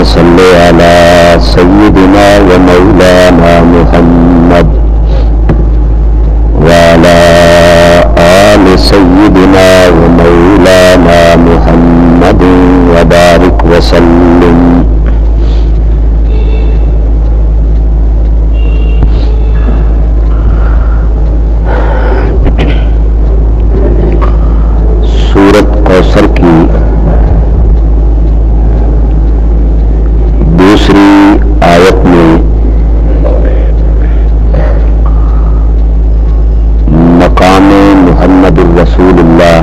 صل على سيدنا ومولانا محمد وعلى آل سيدنا ومولانا محمد وبارك وسلم. سورت کوثر کی دوسری آیت میں مقام محمد الرسول اللہ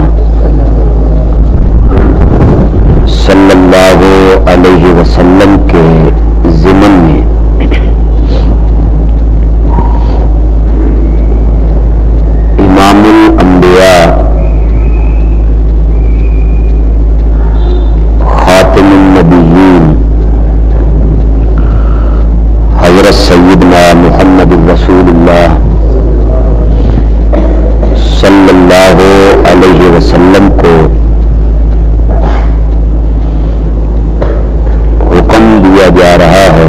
صلی اللہ علیہ وسلم کے ضمن میں امام الانبیاء خاتم النبیین حضرت سیدنا محمد الرسول اللہ صلی اللہ علیہ وسلم کو حکم دیا جا رہا ہے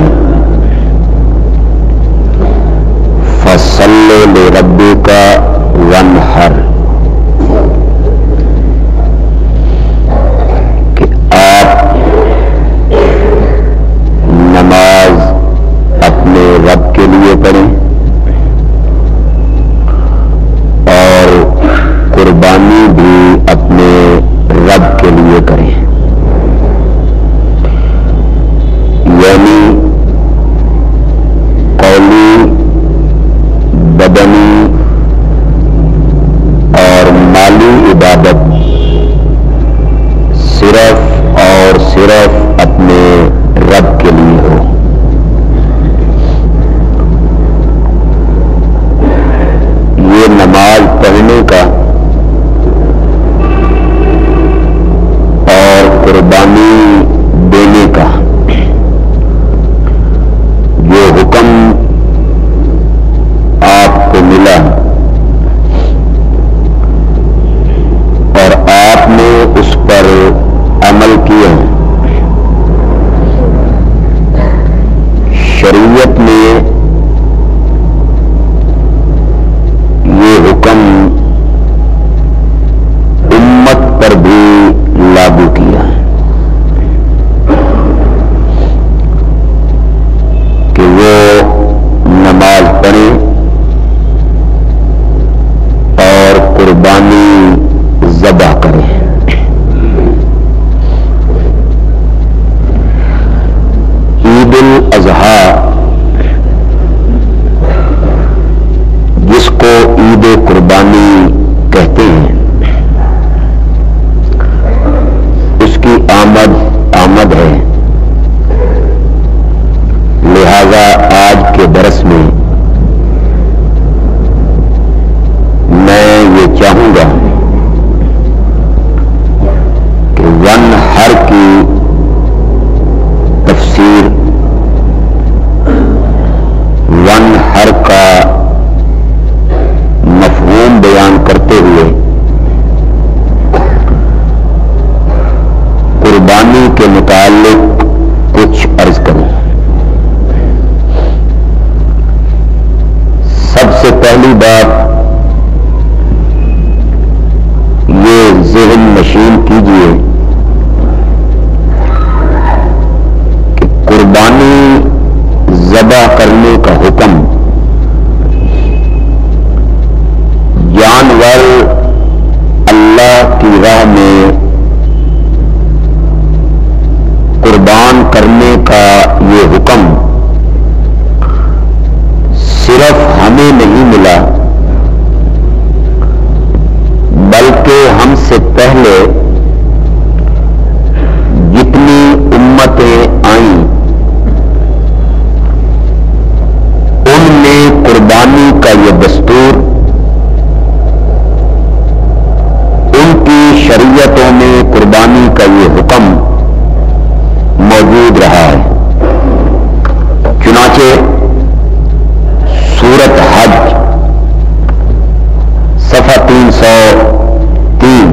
فَصَلِّ لِرَبِّكَ وَانْحَرْ، کہ آپ نماز اپنے رب کے لیے پڑھیں اور قربانی بھی اپنے رب کے لیے کریں. یعنی قولی، بدنی اور مالی عبادت صرف اور صرف اپنے رب کے لیے ہو. یہ نماز پڑھنے کا اور قربانی دینے کا جو حکم آپ کو ملا اور آپ نے اس پر عمل کیا، شریعت میں یہ حکم امت پر بھی لاگو کیا کہ وہ نماز پڑھیں اور قربانی ذبح کریں. عید الاضحیٰ جس کو عید قربانی کہتے ہیں، اس کی آمد ہے. لہذا آج کے درس میں میں یہ چاہوں گا کہ وانحر کی تفسیر، وانحر کا مفہوم بیان کرتے ہوئے قربانی کے متعلق کچھ عرض کروں. سب سے پہلی بات یہ ذہن نشین کیجیے کہ قربانی ذبح کرنے کا حکم جانور اللہ کی راہ میں قربان کرنے کا یہ حکم صرف ہمیں نہیں ملا، بلکہ ہم سے پہلے جتنی امتیں آئیں ان میں قربانی کا یہ دستور ان کی شریعتوں میں قربانی کا یہ حکم موجود رہا ہے. چنانچہ سورت حج صفحہ 303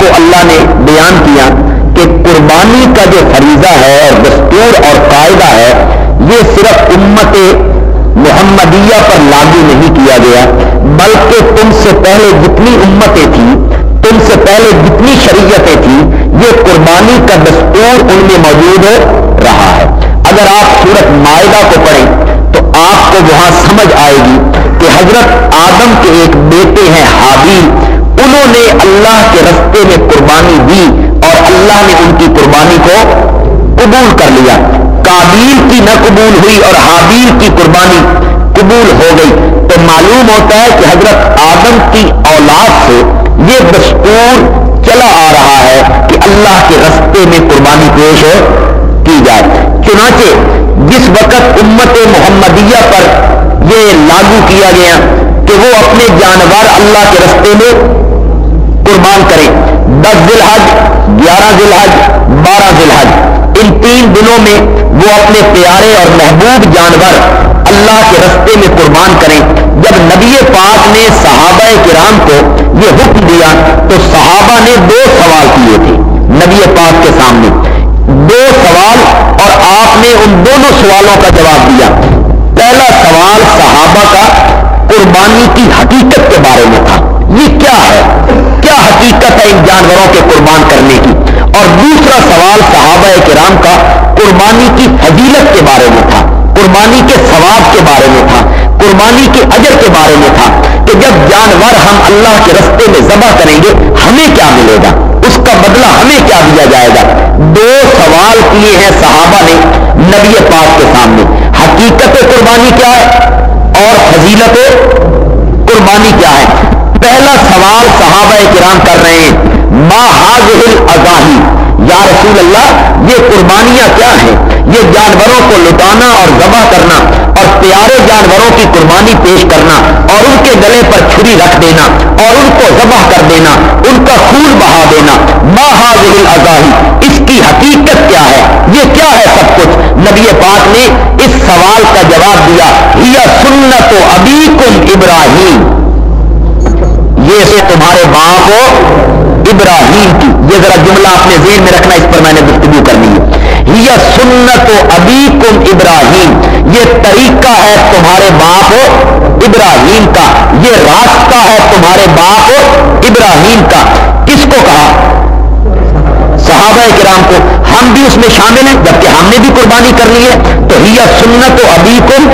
کو اللہ نے بیان کیا کہ قربانی کا جو فریضہ ہے اور دستور اور قاعدہ ہے یہ صرف امت محمدیہ پر لاگو نہیں کیا گیا، بلکہ تم سے پہلے جتنی امتیں تھیں، تم سے پہلے جتنی شریعتیں تھیں، یہ قربانی کا دستور ان میں موجود رہا ہے۔ اگر آپ سورۃ مائدہ کو پڑھیں تو آپ کو وہاں سمجھ آئے گی کہ حضرت آدم کے ایک بیٹے ہیں حابیل، انہوں نے اللہ کے رستے میں قربانی دی اور اللہ نے ان کی قربانی کو قبول کر لیا۔ قابیل کی نہ قبول ہوئی اور حابیل کی قربانی قبول ہو گئی، تو معلوم ہوتا ہے کہ حضرت آدم کی اولاد سے یہ دستور چلا آ رہا ہے کہ اللہ کے رستے میں قربانی پیش کی جائے۔ چنانچہ جس وقت امت محمدیہ پر یہ لاگو کیا گیا کہ وہ اپنے جانور اللہ کے رستے میں قربان کریں، 10 ذی الحج، 11 ذی الحج، 12 ذی الحج، ان 3 دنوں میں وہ اپنے پیارے اور محبوب جانور اللہ کے رستے میں قربان کریں۔ جب نبی پاک نے صحابہ کرام کو یہ حکم دیا تو صحابہ نے 2 سوال کیے تھے نبی پاک کے سامنے، 2 سوال، اور آپ نے ان دونوں سوالوں کا جواب دیا۔ پہلا سوال صحابہ کا قربانی کی حقیقت کے بارے میں تھا، یہ کیا ہے، کیا حقیقت ہے ان جانوروں کے قربان کرنے کی، اور دوسرا سوال صحابہ کرام کا قربانی کی فضیلت کے بارے میں تھا، قربانی کے ثواب کے بارے میں تھا، قربانی کے اجر کے بارے میں تھا کہ جب جانور ہم اللہ کے رستے میں ذبح کریں گے ہمیں کیا ملے گا، اس کا بدلہ ہمیں کیا دیا جائے گا۔ 2 سوال کیے ہیں صحابہ نے نبی پاک کے سامنے، حقیقت قربانی کیا ہے اور فضیلت قربانی کیا ہے۔ پہلا سوال صحابہ کرام کر رہے ہیں، ما هذه الاضاحی، یا رسول اللہ یہ قربانیاں کیا ہیں، یہ جانوروں کو لٹانا اور ذبح کرنا اور پیارے جانوروں کی قربانی پیش کرنا اور ان کے گلے پر چھری رکھ دینا اور ان کو ذبح کر دینا، ان کا خون بہا دینا، ما هذه الاضاحی، اس کی حقیقت کیا ہے، یہ کیا ہے سب کچھ۔ نبی پاک نے اس سوال کا جواب دیا، ہی سنت ابیکم ابراہیم، یہ سے تمہارے باپ ابراہیم کی، یہ ذرا جملہ اپنے ذہن میں رکھنا، اس پر میں نے گفتگو کرنی ہے۔ یہ سنت ابیکم ابراہیم، یہ طریقہ ہے تمہارے باپ ابراہیم کا، یہ راستہ ہے تمہارے باپ ابراہیم کا۔ کس کو کہا؟ صحابہ کرام کو، ہم بھی اس میں شامل ہیں جبکہ ہم نے بھی قربانی کرنی ہے، تو ہی سنت ابیکم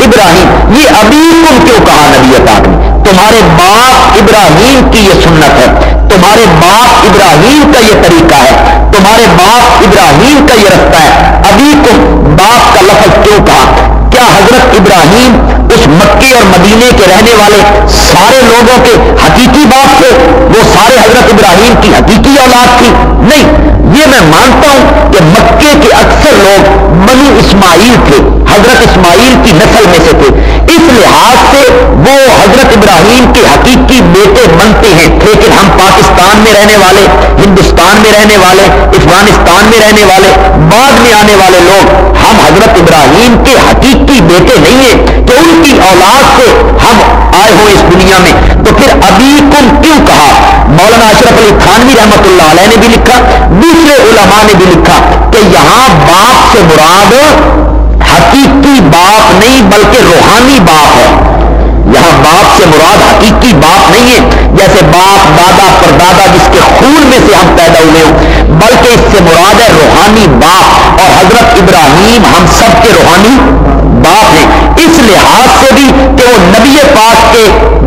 ابراہیم، یہ ابیکم کیوں کہا نبی پاک نے؟ تمہارے باپ ابراہیم کی یہ سنت ہے، تمہارے باپ ابراہیم کا یہ طریقہ ہے، تمہارے باپ ابراہیم کا یہ رستہ ہے۔ ابیکم، باپ کا لفظ کیوں کہا؟ کیا حضرت ابراہیم اس مکے اور مدینے کے رہنے والے سارے لوگوں کے حقیقی باپ تھے؟ وہ سارے حضرت ابراہیم کی حقیقی اولاد تھی؟ نہیں، یہ میں مانتا ہوں کہ مکے کے اکثر لوگ بنو اسماعیل تھے، حضرت اسماعیل کی نسل میں سے تھے، اس لحاظ سے وہ حضرت ابراہیم کے حقیقی بیٹے بنتے ہیں۔ لیکن ہم پاکستان میں رہنے والے، ہندوستان میں رہنے والے، افغانستان میں رہنے والے، بعد میں آنے والے لوگ، ہم حضرت ابراہیم کے حقیقی بیٹے نہیں ہیں کہ ان کی اولاد سے ہم آئے ہوئے اس دنیا میں، تو پھر ابیکم کیوں کہا؟ مولانا اشرف علی تھانوی رحمۃ اللہ علیہ نے بھی لکھا، دوسرے علماء نے بھی لکھا کہ یہاں باپ سے مراد حقیقی باپ نہیں بلکہ روحانی باپ ہے۔ یہاں باپ سے مراد حقیقی باپ نہیں ہے جیسے باپ، دادا، پردادا جس کے خون میں سے ہم پیدا ہوئے ہوں، بلکہ اس سے مراد ہے روحانی باپ، اور حضرت ابراہیم ہم سب کے روحانی باپ ہیں، اس لحاظ سے بھی کہ وہ نبی پاک کے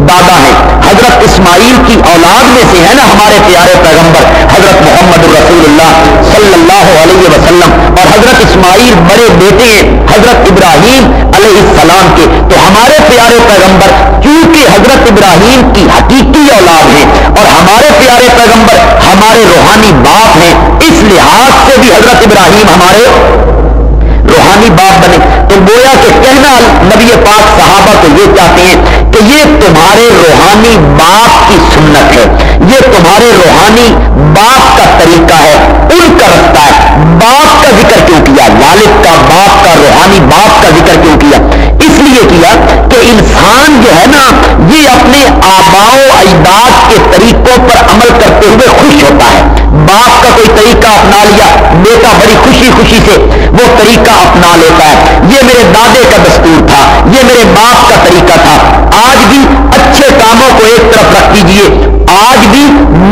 دادا ہیں، حضرت اسماعیل کی اولاد میں سے ہے نا ہمارے پیارے پیغمبر حضرت محمد رسول اللہ صلی اللہ علیہ وسلم، اور حضرت اسماعیل بڑے بیٹے ہیں حضرت ابراہیم علیہ السلام کے، تو ہمارے پیارے پیغمبر کیونکہ حضرت ابراہیم کی حقیقی اولاد ہیں اور ہمارے پیارے پیغمبر ہمارے روحانی باپ ہیں، اس لحاظ سے بھی حضرت ابراہیم ہمارے روحانی باپ بنے۔ تو گویا کہ کہنا نبی پاک صحابہ کو یہ چاہتے ہیں کہ یہ تمہارے روحانی باپ کی سنت ہے، یہ تمہارے روحانی باپ کا طریقہ ہے، ان کا رستہ ہے۔ باپ کا ذکر کیوں کیا؟ والد کا، باپ کا، روحانی باپ کا ذکر کیوں کیا؟ اس لیے یہ کیا کہ انسان جو ہے نا یہ اپنے آباء و اجداد کے طریقوں پر عمل کرتے ہوئے خوش ہوتا ہے. باپ کا کوئی طریقہ اپنا لیا, بیٹا بڑی خوشی خوشی سے وہ طریقہ اپنا لیتا ہے. یہ میرے دادے کا دستور تھا, یہ میرے باپ کا طریقہ تھا. آج بھی اچھے کاموں کو ایک طرف رکھ دیجیے, آج بھی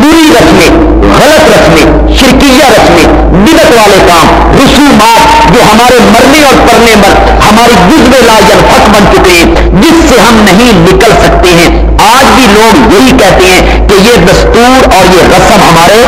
بری رسمیں, غلط رسمیں, شرکیہ رسمیں, بدعت والے کام, رسومات جو ہمارے مرنے اور پڑنے پر ہماری جزو لا ینفک بن چکے ہیں, جس سے ہم نہیں نکل سکتے ہیں. آج بھی لوگ یہی کہتے ہیں کہ یہ دستور اور یہ رسم ہمارے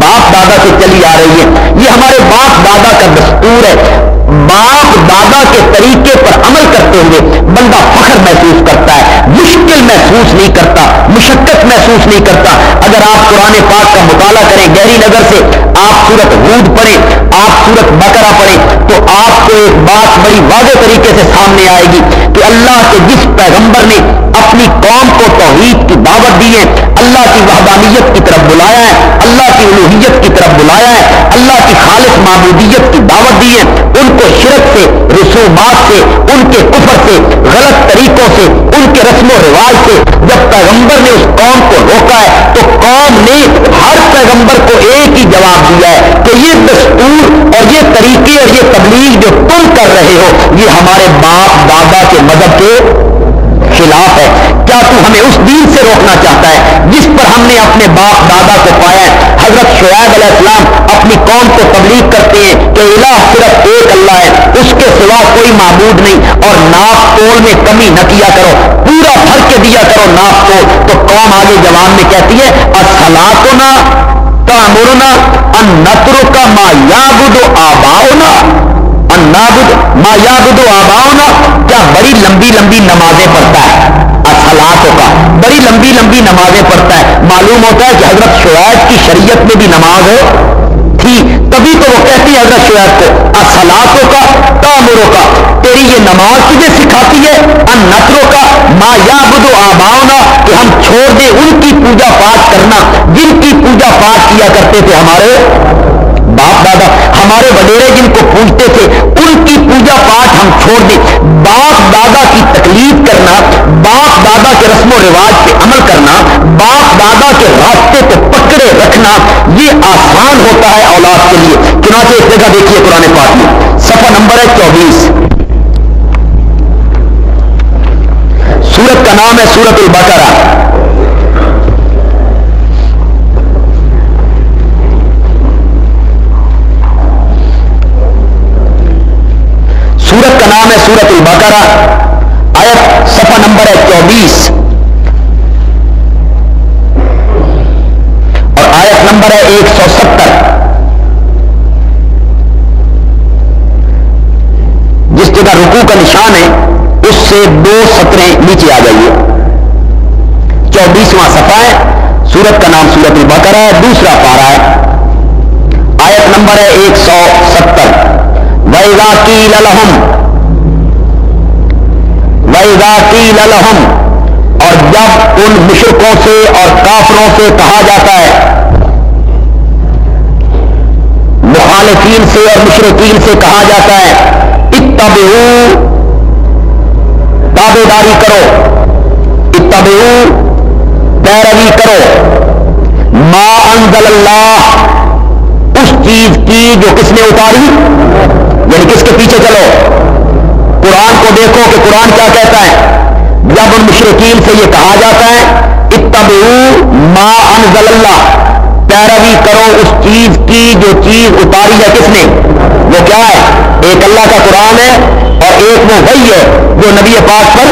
باپ دادا سے چلی آ رہی ہے, یہ ہمارے باپ دادا کا دستور ہے. باپ دادا کے طریقے پر عمل کرتے ہوئے بندہ فخر محسوس کرتا ہے, مشکل محسوس نہیں کرتا, مشقت محسوس نہیں کرتا. اگر آپ قرآن پاک کا مطالعہ کریں گہری نظر سے, آپ سورت ہود پڑھیں, آپ سورت بقرہ پڑھیں, تو آپ کو ایک بات بڑی واضح طریقے سے سامنے آئے گی کہ اللہ کے جس پیغمبر نے اپنی قوم کو توحید کی دعوت دی ہے, اللہ کی وحدانیت کی طرف بلایا ہے, اللہ کی الوہیت کی طرف بلایا ہے, اللہ کی خالص معبودیت کی دعوت دی ہے, ان کو شرک سے, رسومات سے, ان کے کفر سے, غلط طریقوں سے, ان کے رسم و رواج سے جب پیغمبر نے اس قوم کو روکا ہے تو قوم نے ہر پیغمبر کو ایک ہی جواب دیا ہے کہ یہ دستور اور یہ طریقے اور یہ تبلیغ جو تم کر رہے ہو یہ ہمارے باپ دادا کے مذہب کے خلاف ہے. کیا تو ہمیں اس دین سے روکنا چاہتا ہے جس پر ہم نے اپنے باپ دادا کو پایا ہے؟ حضرت شعیب علیہ السلام اپنی قوم کو تبلیغ کرتے ہیں کہ الہ صرف ایک اللہ ہے, اس کے سوا کوئی معبود نہیں, اور ناپ تول میں کمی نہ کیا کرو, پورا بھر کے دیا کرو ناپ تول. تو قوم آگے جواب میں کہتی ہے الصلاۃنا تأمرنا ان نترک ما یعبد آباؤنا, ان نعبد ما یعبد آباؤنا. کیا بڑی لمبی لمبی نمازیں پڑھتا ہے, الصلاۃ کا بڑی لمبی لمبی نمازیں پڑھتا ہے. معلوم ہوتا ہے کہ حضرت شعیب کی شریعت میں بھی نماز تھی, تبھی تو وہ کہتی ہے حضرت شعیب کو الصلاۃ کا تأمرک کا, تیری یہ نماز تجھے سکھاتی ہے ان نترک ما یعبد آباؤنا, کہ ہم چھوڑ دیں ان کی پوجا پاٹ کرنا جن کی پوجا پاٹ کیا کرتے تھے ہمارے باپ دادا, ہمارے وڈیرے جن کو پوجتے تھے ان کی پوجا پاٹ ہم چھوڑ دیں. باپ دادا کی تکلیف کرنا, باپ دادا کے رسم و رواج پہ عمل کرنا, باپ دادا کے راستے کو پکڑے رکھنا یہ آسان ہوتا ہے اولاد کے لیے. چنانچہ ایک جگہ دیکھیے قرآن پاک میں صفحہ نمبر ہے 24, سورت کا نام ہے سورت البقرہ. سورت کا نام ہے سورت البقرہ, آیت صفحہ نمبر ہے 24 اور آیت نمبر ہے 170. جس جگہ رکوع کا نشان ہے اس سے 2 سطریں نیچے آ جائیے. 24واں صفحہ ہے, سورت کا نام سورت البقرہ ہے, دوسرا پارہ ہے, آیت نمبر ہے 170. وَإِذَا قِيلَ لَهُمْ, اور جب ان مشرکوں سے اور کافروں سے کہا جاتا ہے, مخالفین سے اور مشرکین سے کہا جاتا ہے اتبعوا, تابعداری کرو, اتبعوا پیروی کرو, ما انزل اللہ, اس چیز کی جو کس نے اتاری, یعنی کس کے پیچھے چلو. قرآن کو دیکھو کہ قرآن کیا کہتا ہے. جب ان مشرکین سے یہ کہا جاتا ہے اتبعوا ما انزل اللہ, پیروی کرو اس چیز کی جو چیز اتاری ہے کس نے, وہ کیا ہے, ایک اللہ کا قرآن ہے اور ایک وہ وحی ہے جو نبی پاک پر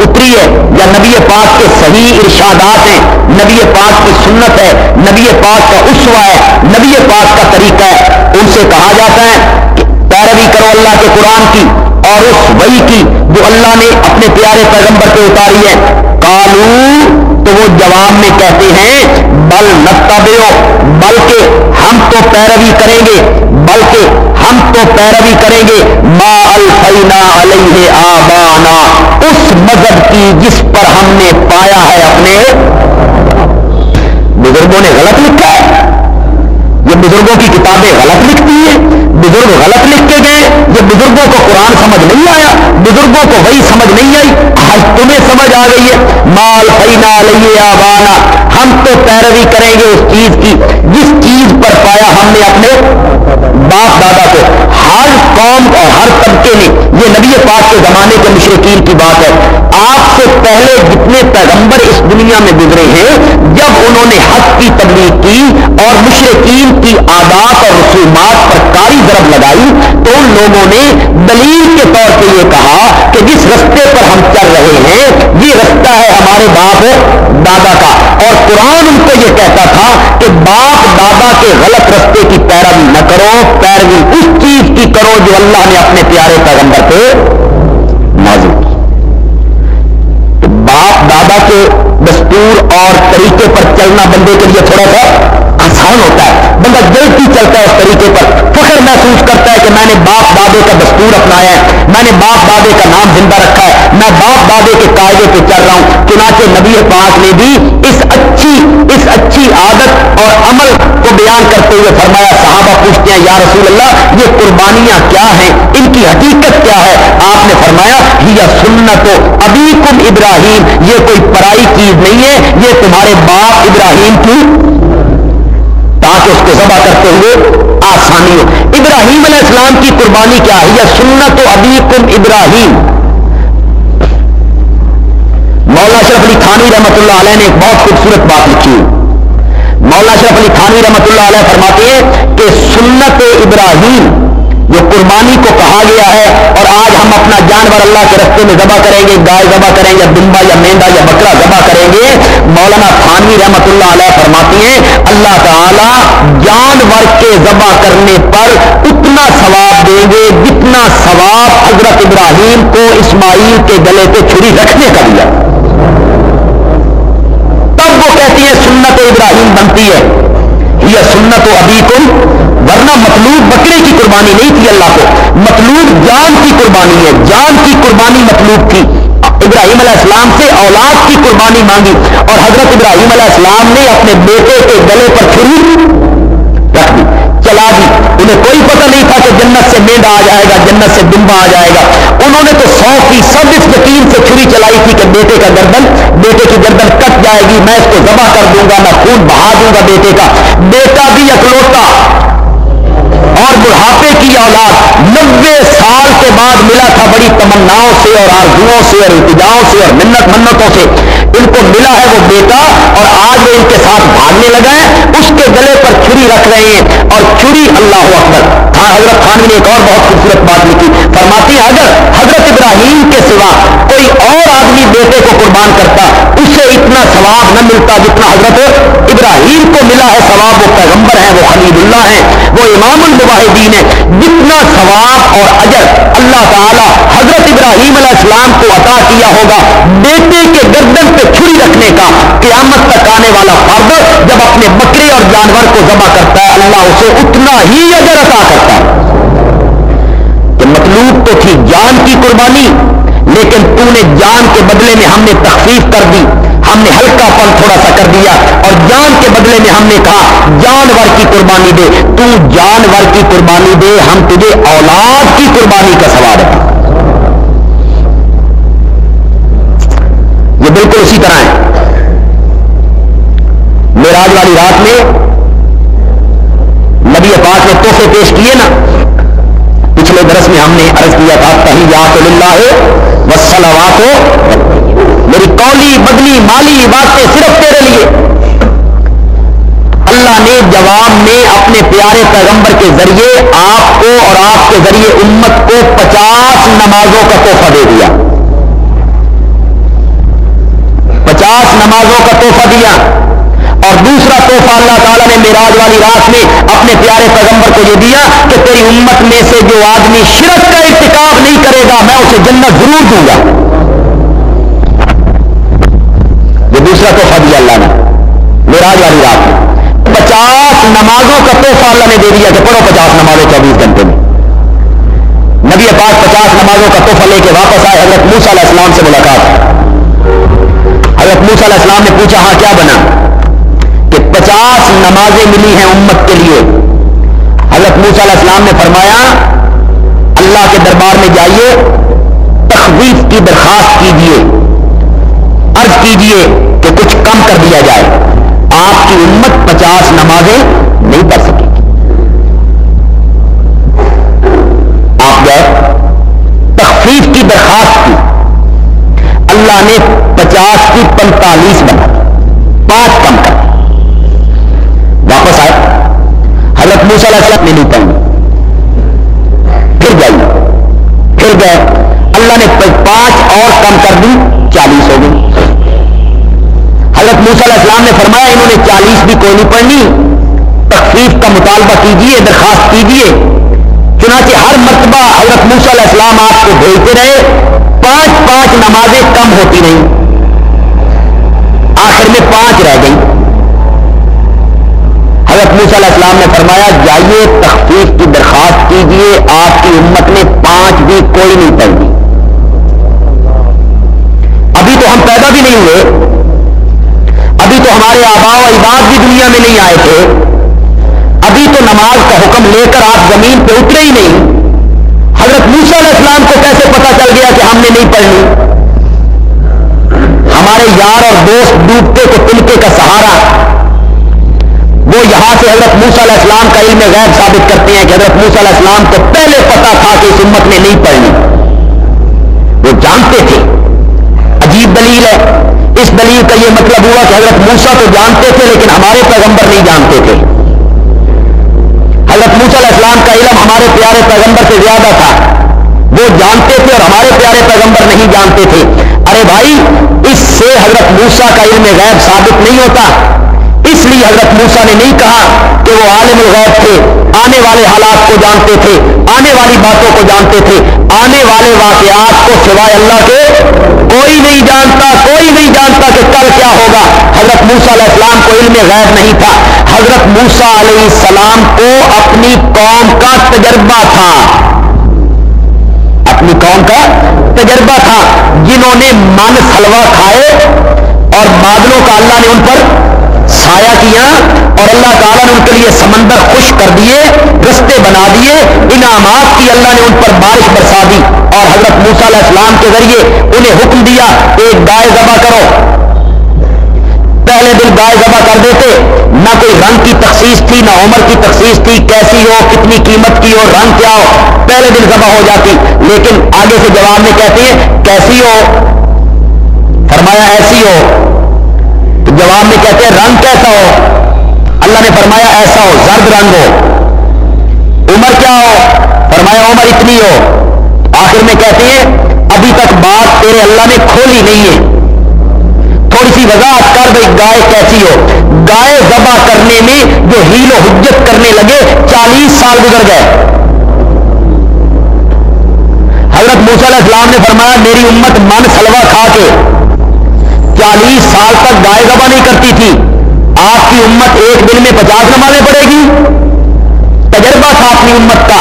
اتری ہے, یا نبی پاک کے صحیح ارشادات ہیں, نبی پاک کی سنت ہے, نبی پاک کا اسوہ ہے, نبی پاک کا طریقہ ہے. ان سے کہا جاتا ہے کہ پیروی کرو اللہ کے قرآن کی اور اس وحی کی جو اللہ نے اپنے پیارے پیغمبر پہ اتاری ہے. قالو, تو وہ جواب میں کہتے ہیں بل نتبعو, بلکہ ہم تو پیروی کریں گے, بلکہ ہم تو پیروی کریں گے ما الفینا علیہ آبانا, اس مذہب کی جس پر ہم نے پایا ہے اپنے بزرگوں نے غلط لکھا ہے. یہ بزرگوں کی کتابیں غلط لکھتی ہیں, بزرگ غلط لکھ کے گئے، یہ بزرگوں کو قرآن سمجھ نہیں آیا، بزرگوں کو وہی سمجھ نہیں آئی، آج تمہیں سمجھ آ گئی ہے۔ مال فینا علیہ آبانا، ہم تو پیروی کریں گے اس چیز کی جس چیز پر پایا ہم نے اپنے باپ دادا کو۔ ہر قوم اور ہر طبقے نے، یہ نبی پاک کے زمانے کے مشرکین کی بات ہے، آپ سے پہلے جتنے پیغمبر اس دنیا میں گزرے ہیں، جب انہوں نے حق کی تبلیغ کی اور مشرکین کی عادات اور رسومات پر کاری ضرب لگائی، تو ان لوگوں نے دلیل کے طور پہ یہ کہا کہ جس رستے پر ہم چل رہے ہیں یہ رستہ ہے ہمارے باپ دادا کا، اور قرآن ان کو یہ کہتا تھا کہ باپ دادا کے غلط رستے کی پیروی نہ کرو، پیروی اس چیز کی کرو جو اللہ نے اپنے پیارے پیغمبر پہ نازل کی۔ تو باپ دادا کے دستور اور طریقے پر چلنا بندے کے لیے تھوڑا سا آسان ہوتا ہے، بندہ جلدی چلتا ہے اس طریقے پر، فخر محسوس کرتا ہے کہ میں نے باپ دادے کا دستور اپنایا ہے، میں نے باپ دادے کا نام زندہ رکھا ہے، میں باپ دادے کے قاعدے پہ چل رہا ہوں۔ چنانچہ نبی پاک نے بھی اس اچھی عادت اور عمل کو بیان کرتے ہوئے فرمایا، صحابہ پوچھتے ہیں یا رسول اللہ یہ قربانیاں کیا ہیں، ان کی حقیقت کیا ہے؟ آپ نے فرمایا یہ سنت ابیکم ابراہیم، یہ کوئی پرائی چیز نہیں ہے، یہ تمہارے باپ ابراہیم کی، تاکہ اس کو ذبح کرتے ہوئے آسانی ہو۔ ابراہیم علیہ السلام کی قربانی کیا ہے؟ یہ سنت ابیکم ابراہیم۔ مولانا اشرف علی تھانوی رحمۃ اللہ علیہ نے ایک بہت خوبصورت بات لکھی ہے۔ مولانا اشرف علی تھانوی رحمۃ اللہ علیہ فرماتے ہیں کہ سنت ابراہیم جو قربانی کو کہا گیا ہے، اور آج ہم اپنا جانور اللہ کے رستے میں ذبح کریں گے، گائے ذبح کریں یا دمبا یا مینڈا یا بکرا ذبح کریں گے، مولانا تھانوی رحمۃ اللہ علیہ فرماتے ہیں اللہ تعالی جانور کے ذبح کرنے پر اتنا ثواب دیں گے جتنا ثواب حضرت ابراہیم کو اسماعیل کے گلے پہ چھری رکھنے کا دیا۔ تب وہ کہتی ہے سنت ابراہیم بنتی ہے، یہ سنت ابیکم، ورنہ مطلوب بکرے کی قربانی نہیں تھی اللہ کو، مطلوب جان کی قربانی ہے، جان کی قربانی مطلوب تھی۔ ابراہیم علیہ السلام سے اولاد کی قربانی مانگی، اور حضرت ابراہیم علیہ السلام نے اپنے بیٹے کے گلے پر چھری رکھ دی، چلا دی۔ انہیں کوئی پتہ نہیں تھا کہ جنت سے مینڈا آ جائے گا، جنت سے دمبا آ جائے گا، انہوں نے تو 100% اس یقین سے چھری چلائی تھی کہ بیٹے کی گردن کٹ جائے گی، میں اس کو ذبح کر دوں گا، میں خون بہا دوں گا بیٹے کا۔ بیٹا بھی اکلوتا اور بڑھاپے کی اولاد 90 سال کے بعد ملا تھا، بڑی تمناؤں سے اور آرزوؤں سے اور التجاؤں سے اور منتوں سے ان کو ملا ہے وہ بیٹا، اور آج وہ ان کے ساتھ بھاگنے لگا ہے، اس کے گلے پر چھری رکھ رہے ہیں، اور چھری اللہ اکبر۔ ہاں حضرت خانوی نے ایک اور بہت خوبصورت بات لکھی، فرماتی ہے اگر حضرت ابراہیم کے سوا کوئی اور آدمی بیٹے کو قربان کرتا اسے اتنا ثواب نہ ملتا جتنا حضرت ابراہیم کو ملا ہے ثواب۔ وہ پیغمبر ہیں، وہ خلیل اللہ ہیں، وہ امام الموحدین ہیں، جتنا ثواب اور اجر اللہ تعالی حضرت ابراہیم علیہ السلام کو عطا کیا ہوگا بیٹے کے گردن پہ چھری رکھنے کا، قیامت تک آنے والا فرد جب اپنے بکرے اور جانور کو ذبح کرتا ہے اللہ اسے اتنا ہی اجر عطا کرتا ہے۔ کہ مطلوب تو تھی جان کی قربانی، لیکن تو نے جان کے بدلے میں ہم نے تخفیف کر دی، ہم نے ہلکا پن تھوڑا سا کر دیا، اور جان کے بدلے میں ہم نے کہا جانور کی قربانی دے، تو جانور کی قربانی دے، ہم تجھے اولاد کی قربانی کا ثواب ہے۔ یہ بالکل اسی طرح ہے، معراج والی رات میں نبی پاک نے تحفے پیش کیے نا، پچھلے درس میں ہم نے عرض کیا تھا تحیات للہ والصلوات، میری قولی بدنی مالی عبادتیں صرف تیرے لیے۔ اللہ نے جواب میں اپنے پیارے پیغمبر کے ذریعے آپ کو اور آپ کے ذریعے امت کو 50 نمازوں کا تحفہ دے دیا، 50 نمازوں کا تحفہ دیا۔ اور دوسرا تحفہ اللہ تعالیٰ نے معراج والی رات میں اپنے پیارے پیغمبر کو یہ دیا کہ تیری امت میں سے جو آدمی شرک کا ارتکاب نہیں کرے گا میں اسے جنت ضرور دوں گا۔ یہ دوسرا تحفہ دیا اللہ نے معراج والی رات میں، 50 نمازوں کا تحفہ اللہ نے دے دیا کہ پڑھو 50 نمازیں 24 گھنٹے میں۔ نبی پاک 50 نمازوں کا تحفہ لے کے واپس آئے، حضرت موسیٰ علیہ السلام سے ملاقات۔ حضرت موسیٰ علیہ السلام نے پوچھا ہاں کیا بنا؟ کہ 50 نمازیں ملی ہیں امت کے لیے، حضرت موسیٰ علیہ السلام نے فرمایا اللہ کے دربار میں جائیے، تخفیف کی درخواست کیجیے، عرض کیجیے کہ کچھ کم کر دیا جائے، آپ کی امت 50 نمازیں نہیں پڑھ سکے گی۔ آپ گئے، تخفیف کی درخواست کی، اللہ نے 50 کی 45 بنا دی، 5 کم کر دی۔ واپس آئے، حضرت موسیٰ علیہ السلام نے نہیں پڑھی، پھر جائیے، پھر گئے، اللہ نے 5 اور کم کر دی، 40 ہو گئی۔ حضرت موسیٰ علیہ السلام نے فرمایا انہوں نے 40 بھی کوئی نہیں پڑھنی، تخفیف کا مطالبہ کیجیے، درخواست کیجیے۔ چنانچہ ہر مرتبہ حضرت موسیٰ علیہ السلام آپ کو بھیجتے رہے، 5 نمازیں کم ہوتی رہیں، آخر میں 5 رہ گئی۔ حضرت موسیٰ علیہ السلام نے فرمایا جائیے تخفیف کی درخواست کیجیے، آپ کی امت نے 5 بھی کوئی نہیں پڑھی۔ ابھی تو ہم پیدا بھی نہیں ہوئے، ابھی تو ہمارے آباء و اجداد بھی دنیا میں نہیں آئے تھے، ابھی تو نماز کا حکم لے کر آپ زمین پہ اترے ہی نہیں، حضرت موسیٰ علیہ السلام کو کیسے پتا چل گیا کہ ہم نے نہیں پڑھنی؟ ہمارے یار اور دوست ڈوبتے تو تلکے کا سہارا، وہ یہاں سے حضرت موسیٰ علیہ السلام کا علم غیب ثابت کرتے ہیں کہ حضرت موسیٰ علیہ السلام کو پہلے پتا تھا کہ اس امت نے نہیں پڑھنی، وہ جانتے تھے۔ عجیب دلیل ہے، اس دلیل کا یہ مطلب ہوا کہ حضرت موسیٰ تو جانتے تھے لیکن ہمارے پیغمبر نہیں جانتے تھے۔ حضرت موسیٰ علیہ السلام کا علم ہمارے پیارے پیغمبر سے زیادہ تھا، وہ جانتے تھے اور ہمارے پیارے پیغمبر نہیں جانتے تھے۔ ارے بھائی، اس سے حضرت موسیٰ کا علم غیب ثابت نہیں ہوتا، اس لیے حضرت موسیٰ نے نہیں کہا کہ وہ عالم الغیب تھے، آنے والے حالات کو جانتے تھے، آنے والی باتوں کو جانتے تھے، آنے والے واقعات کو سوائے اللہ کے کوئی نہیں جانتا، کوئی نہیں جانتا کہ کل کیا ہوگا۔ حضرت موسیٰ علیہ السلام کو علم غیب نہیں تھا، حضرت موسیٰ علیہ السلام کو اپنی قوم کا تجربہ تھا، اپنی قوم کا تجربہ تھا، جنہوں نے من حلوہ کھائے اور بادلوں کا اللہ نے ان پر سایہ کیا اور اللہ تعالیٰ نے ان کے لیے سمندر خشک کر دیے، رستے بنا دیے، انعامات کی اللہ نے ان پر بارش برسا دی، اور حضرت موسیٰ علیہ السلام کے ذریعے انہیں حکم دیا ایک گائے ذبح کرو۔ پہلے دن گائے ذبح کر دیتے، نہ کوئی رنگ کی تخصیص تھی، نہ عمر کی تخصیص تھی، کیسی ہو، کتنی قیمت کی ہو، رنگ کیا ہو، پہلے دن ذبح ہو جاتی۔ لیکن آگے سے جواب میں کہتے ہیں کیسی ہو، فرمایا ایسی ہو، تو جواب میں کہتے ہیں رنگ کیسا ہو، اللہ نے فرمایا ایسا ہو، زرد رنگ ہو۔ عمر کیا ہو، فرمایا عمر اتنی ہو۔ آخر میں کہتے ہیں ابھی تک بات تیرے اللہ نے کھولی نہیں ہے، تھوڑی سی وضاحت کر بھائی گائے کیسی ہو۔ گائے ذبح کرنے میں جو ہیل و حجت کرنے لگے 40 سال گزر گئے۔ حضرت موسیٰ علیہ السلام نے فرمایا میری امت من سلوا کھا کے 40 سال تک گائے ذبح نہیں کرتی تھی، آپ کی امت ایک دن میں 50 نمازیں پڑھے گی۔ تجربہ تھا اپنی امت کا،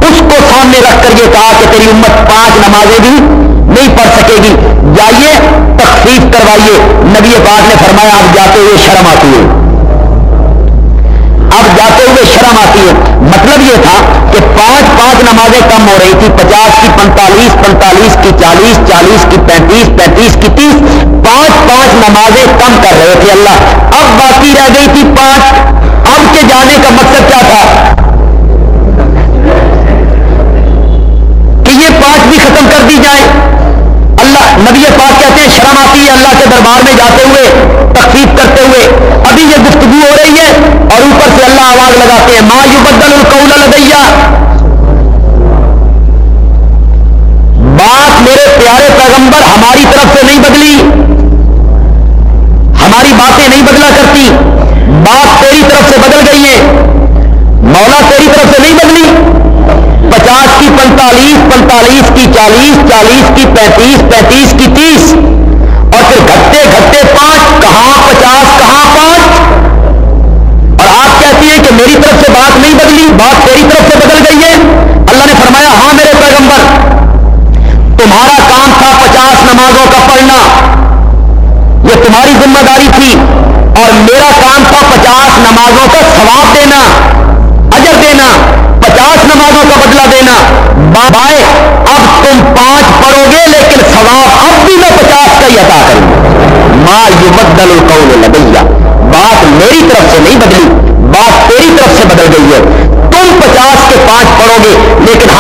اس کو سامنے رکھ کر یہ کہا کہ تیری امت 5 نمازیں بھی نہیں پڑھ سکے گی، جائیے تخفیف کروائیے۔ نبی پاک نے فرمایا اب جاتے ہوئے شرم آتی ہے، اب جاتے ہوئے شرم آتی ہے۔ مطلب یہ تھا کہ 5 نمازیں کم ہو رہی تھی، 50 کی 45، 45 کی 40، 40 کی 35، 35 کی 30، 5 نمازیں کم کر رہے تھے اللہ۔ اب باقی رہ گئی تھی 5، اب کے جانے کا مقصد کیا تھا کہ یہ 5 بھی ختم کر دی جائے۔ اللہ نبی پاک کہتے ہیں شرم آتی ہے اللہ کے دربار میں جاتے ہوئے، تخفیف کرتے ہوئے، ابھی یہ گفتگو ہو رہی ہے اور اوپر سے اللہ آواز لگاتے ہیں ما یبدل القول لدیّ، بات میرے پیارے پیغمبر ہماری طرف سے نہیں بدلی، ہماری باتیں نہیں بدلا کرتی، بات تیری طرف سے بدل گئی ہے، مولا تیری طرف سے نہیں بدلی۔ 50 کی 45، 45 کی 40، 40 کی 35، 35 کی 30، اور پھر گھٹتے گھٹتے 5، کہاں 50 کہاں 5، اور آپ کہتی ہیں کہ میری طرف سے بات نہیں بدلی، بات تیری طرف سے بدل گئی ہے۔ اللہ نے فرمایا ہاں میرے پیغمبر، تمہارا کام تھا 50 نمازوں کا پڑھنا، یہ تمہاری ذمہ داری تھی، اور میرا کام تھا 50 نمازوں کا ثواب دینا، اجر دینا۔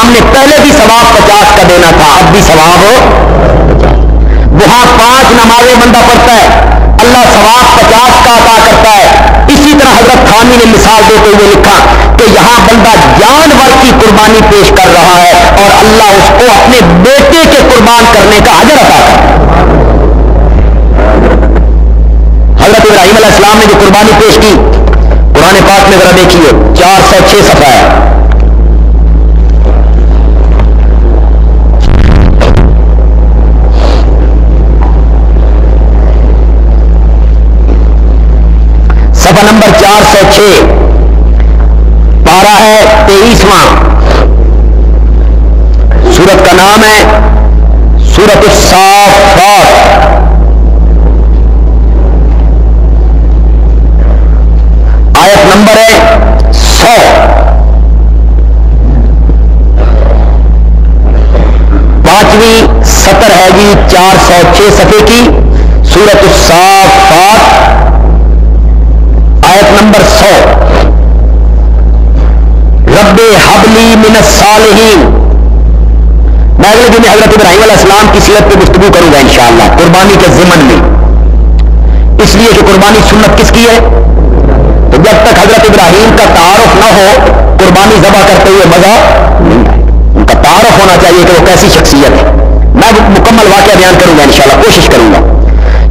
ہم نے پہلے بھی ثواب 50 کا دینا تھا، اب بھی ثواب 50۔ وہاں 5 نمازیں بندہ پڑھتا ہے، اللہ ثواب 50 کا عطا کرتا ہے۔ اسی طرح حضرت تھانوی نے مثال دیتے ہوئے لکھا کہ یہاں بندہ جانور کی قربانی پیش کر رہا ہے اور اللہ اس کو اپنے بیٹے کے قربان کرنے کا اجر عطا کرتا ہے۔ حضرت ابراہیم علیہ السلام نے جو قربانی پیش کی، قرآن پاک میں ذرا دیکھیے 406 صفحہ ہے، صفحہ نمبر 406، پارہ ہے 23واں، سورت کا نام ہے سورت الصافات، آیت نمبر ہے 100۔ 5ویں سطر ہے جی 406 صفحے کی، سورت الصافات، آیت نمبر 100۔ رب حبلی من الصالحین۔ میں اگلے دن حضرت ابراہیم علیہ السلام کی سیرت پہ گفتگو کروں گا انشاءاللہ قربانی کے ضمن میں، اس لیے کہ قربانی سنت کس کی ہے؟ تو جب تک حضرت ابراہیم کا تعارف نہ ہو قربانی ذبح کرتے ہوئے مزہ نہیں آئے، ان کا تعارف ہونا چاہیے کہ وہ کیسی شخصیت ہے۔ میں مکمل واقعہ بیان کروں گا انشاءاللہ، کوشش کروں گا۔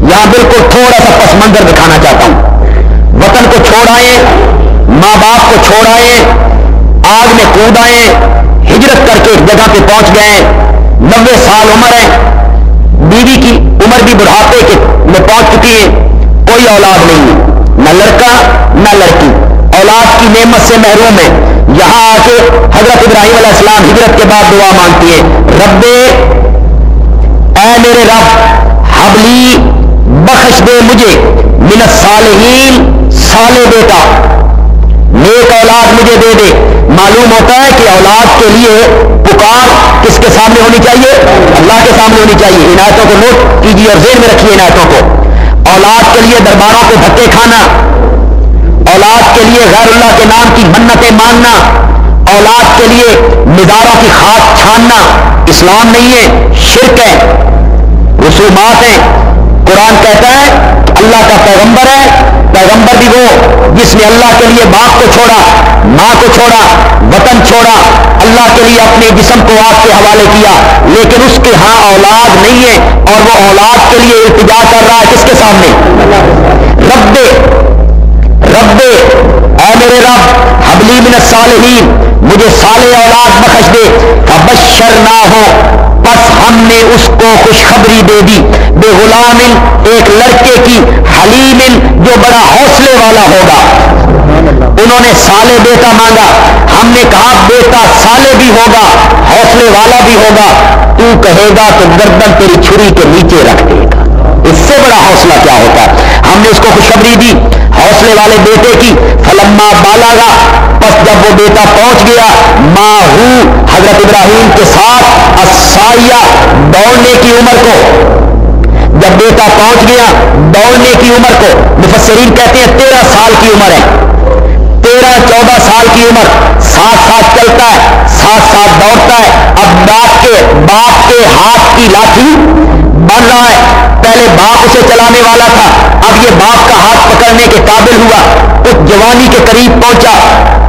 یہاں بالکل تھوڑا سا پس منظر دکھانا چاہتا ہوں۔ وطن کو چھوڑ آئے، ماں باپ کو چھوڑ آئے، آگ میں کود آئے، ہجرت کر کے ایک جگہ پہ پہنچ گئے، 90 سال عمر ہے، بیوی کی عمر بھی بڑھاپے میں پہنچ چکی ہے، کوئی اولاد نہیں ہے، نہ لڑکا نہ لڑکی، اولاد کی نعمت سے محروم ہے۔ یہاں آ کے حضرت ابراہیم علیہ السلام ہجرت کے بعد دعا مانگتی ہے، رب اے میرے رب حبلی بخش دے مجھے من الصالحین، صالح بیٹا، نیک اولاد مجھے دے دے۔ معلوم ہوتا ہے کہ اولاد کے لیے پکار کس کے سامنے ہونی چاہیے؟ اللہ کے سامنے ہونی چاہیے۔ عنایتوں کو نوٹ کیجیے اور ذہن میں رکھیے عنایتوں کو۔ اولاد کے لیے درباروں کے دھکے کھانا، اولاد کے لیے غیر اللہ کے نام کی منتیں ماننا، اولاد کے لیے مزاروں کی خاک چھاننا اسلام نہیں ہے، شرک ہے، رسومات ہیں۔ قرآن کہتا ہے کہ اللہ کا پیغمبر ہے، پیغمبر بھی وہ جس نے اللہ کے لیے باپ کو چھوڑا، ماں کو چھوڑا، وطن چھوڑا، اللہ کے لیے اپنے جسم کو آگ کے حوالے کیا، لیکن اس کے ہاں اولاد نہیں ہے اور وہ اولاد کے لیے التجا کر رہا ہے کس کے سامنے؟ رب اے میرے رب حبلی من الصالحین، مجھے صالح اولاد بخش دے۔ فبشرناہ، پس ہم نے اس کو خوشخبری دے دی، بے غلام، ایک لڑکے کی، حلیم، جو بڑا حوصلے والا ہوگا۔ انہوں نے صالح بیٹا مانگا، ہم نے کہا بیٹا صالح بھی ہوگا، حوصلے والا بھی ہوگا، تو کہے گا تو گردن تیری چھری کے نیچے رکھ دے گا۔ اس سے بڑا حوصلہ کیا ہوتا ہے؟ ہم نے اس کو خوشخبری دی حوصلے والے بیٹے کی۔ فلما بالغا، پس جب وہ بیٹا پہنچ گیا، ماہو حضرت ابراہیم کے ساتھ، السعیہ دوڑنے کی عمر کو، جب بیٹا پہنچ گیا دوڑنے کی عمر کو، مفسرین کہتے ہیں 13 سال کی عمر ہے، 13-14 سال کی عمر، ساتھ ساتھ چلتا ہے، ساتھ ساتھ دوڑتا ہے۔ اب باپ کے ہاتھ کی لاٹھی بن رہا ہے، پہلے باپ اسے چلانے والا تھا، اب یہ باپ کا ہاتھ پکڑنے کے قابل ہوا، اس جوانی کے قریب پہنچا۔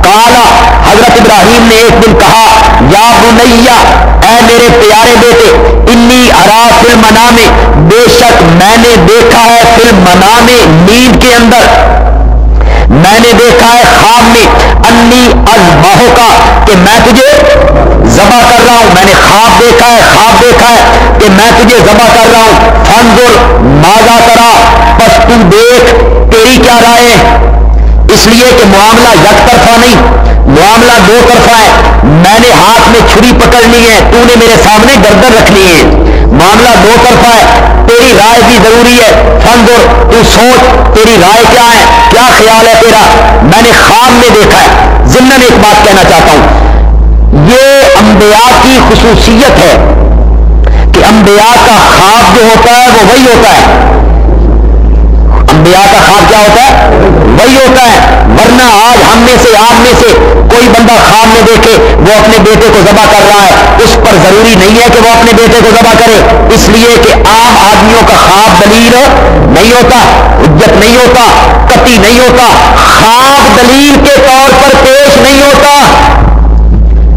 کالا، حضرت ابراہیم نے ایک دن کہا، یا بنیا، اے میرے پیارے بیٹے، انی ارا فی المنام، بے شک میں نے دیکھا ہے فی المنام، نیند کے اندر میں نے دیکھا ہے خواب میں، انی اذبحک، کہ میں تجھے ذبح کر رہا ہوں، میں نے خواب دیکھا ہے کہ میں تجھے ذبح کر رہا ہوں۔ فانظر ماذا ترا، پس تو دیکھ تیری کیا رائے ہے؟ اس لیے کہ معاملہ یک طرفہ نہیں، معاملہ دو طرفہ ہے۔ میں نے ہاتھ میں چھری پکڑنی ہے، تو نے میرے سامنے گردن رکھنی ہے، معاملہ دو طرفہ ہے، تیری رائے بھی ضروری ہے۔ فانظر، تو سوچ تیری رائے کیا ہے، کیا خیال ہے تیرا؟ میں نے خواب میں دیکھا ہے۔ ضمن ایک بات کہنا چاہتا ہوں، یہ انبیاء کی خصوصیت ہے کہ انبیاء کا خواب جو ہوتا ہے وہ وہی ہوتا ہے۔ انبیاء کا خواب کیا ہوتا ہے؟ وہی ہوتا ہے. ورنہ آج ہم میں سے آپ میں سے کوئی بندہ خواب میں دیکھے وہ اپنے بیٹے کو ذبح کر رہا ہے، اس پر ضروری نہیں ہے کہ وہ اپنے بیٹے کو ذبح کرے، اس لیے کہ عام آدمیوں کا خواب دلیل نہیں ہوتا، حجت نہیں ہوتا، قطعی نہیں ہوتا، خواب دلیل کے طور پر پیش نہیں ہوتا.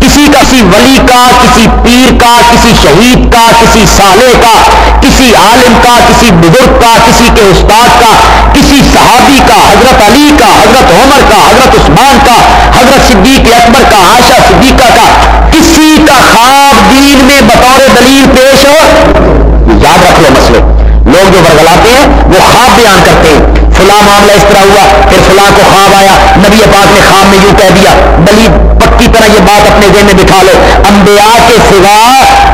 کسی ولی کا، کسی پیر کا، کسی شہید کا، کسی صالح کا، کسی عالم کا، کسی بزرگ کا، کسی کے استاد کا، کسی صحابی کا، حضرت علی کا، حضرت عمر کا، حضرت عثمان کا، حضرت صدیق اکبر کا، عائشہ صدیقہ کا، کسی کا خواب دین میں بطور دلیل پیش ہو. یاد رکھ لو مسئلے. لوگ جو برگلاتے ہیں وہ خواب بیان کرتے ہیں، فلاں معاملہ اس طرح ہوا، پھر فلاں کو خواب آیا، نبی پاک نے خواب میں یوں کہہ دیا. دلیل پکی طرح یہ بات اپنے ذہن میں بٹھا لو، انبیاء کے سوا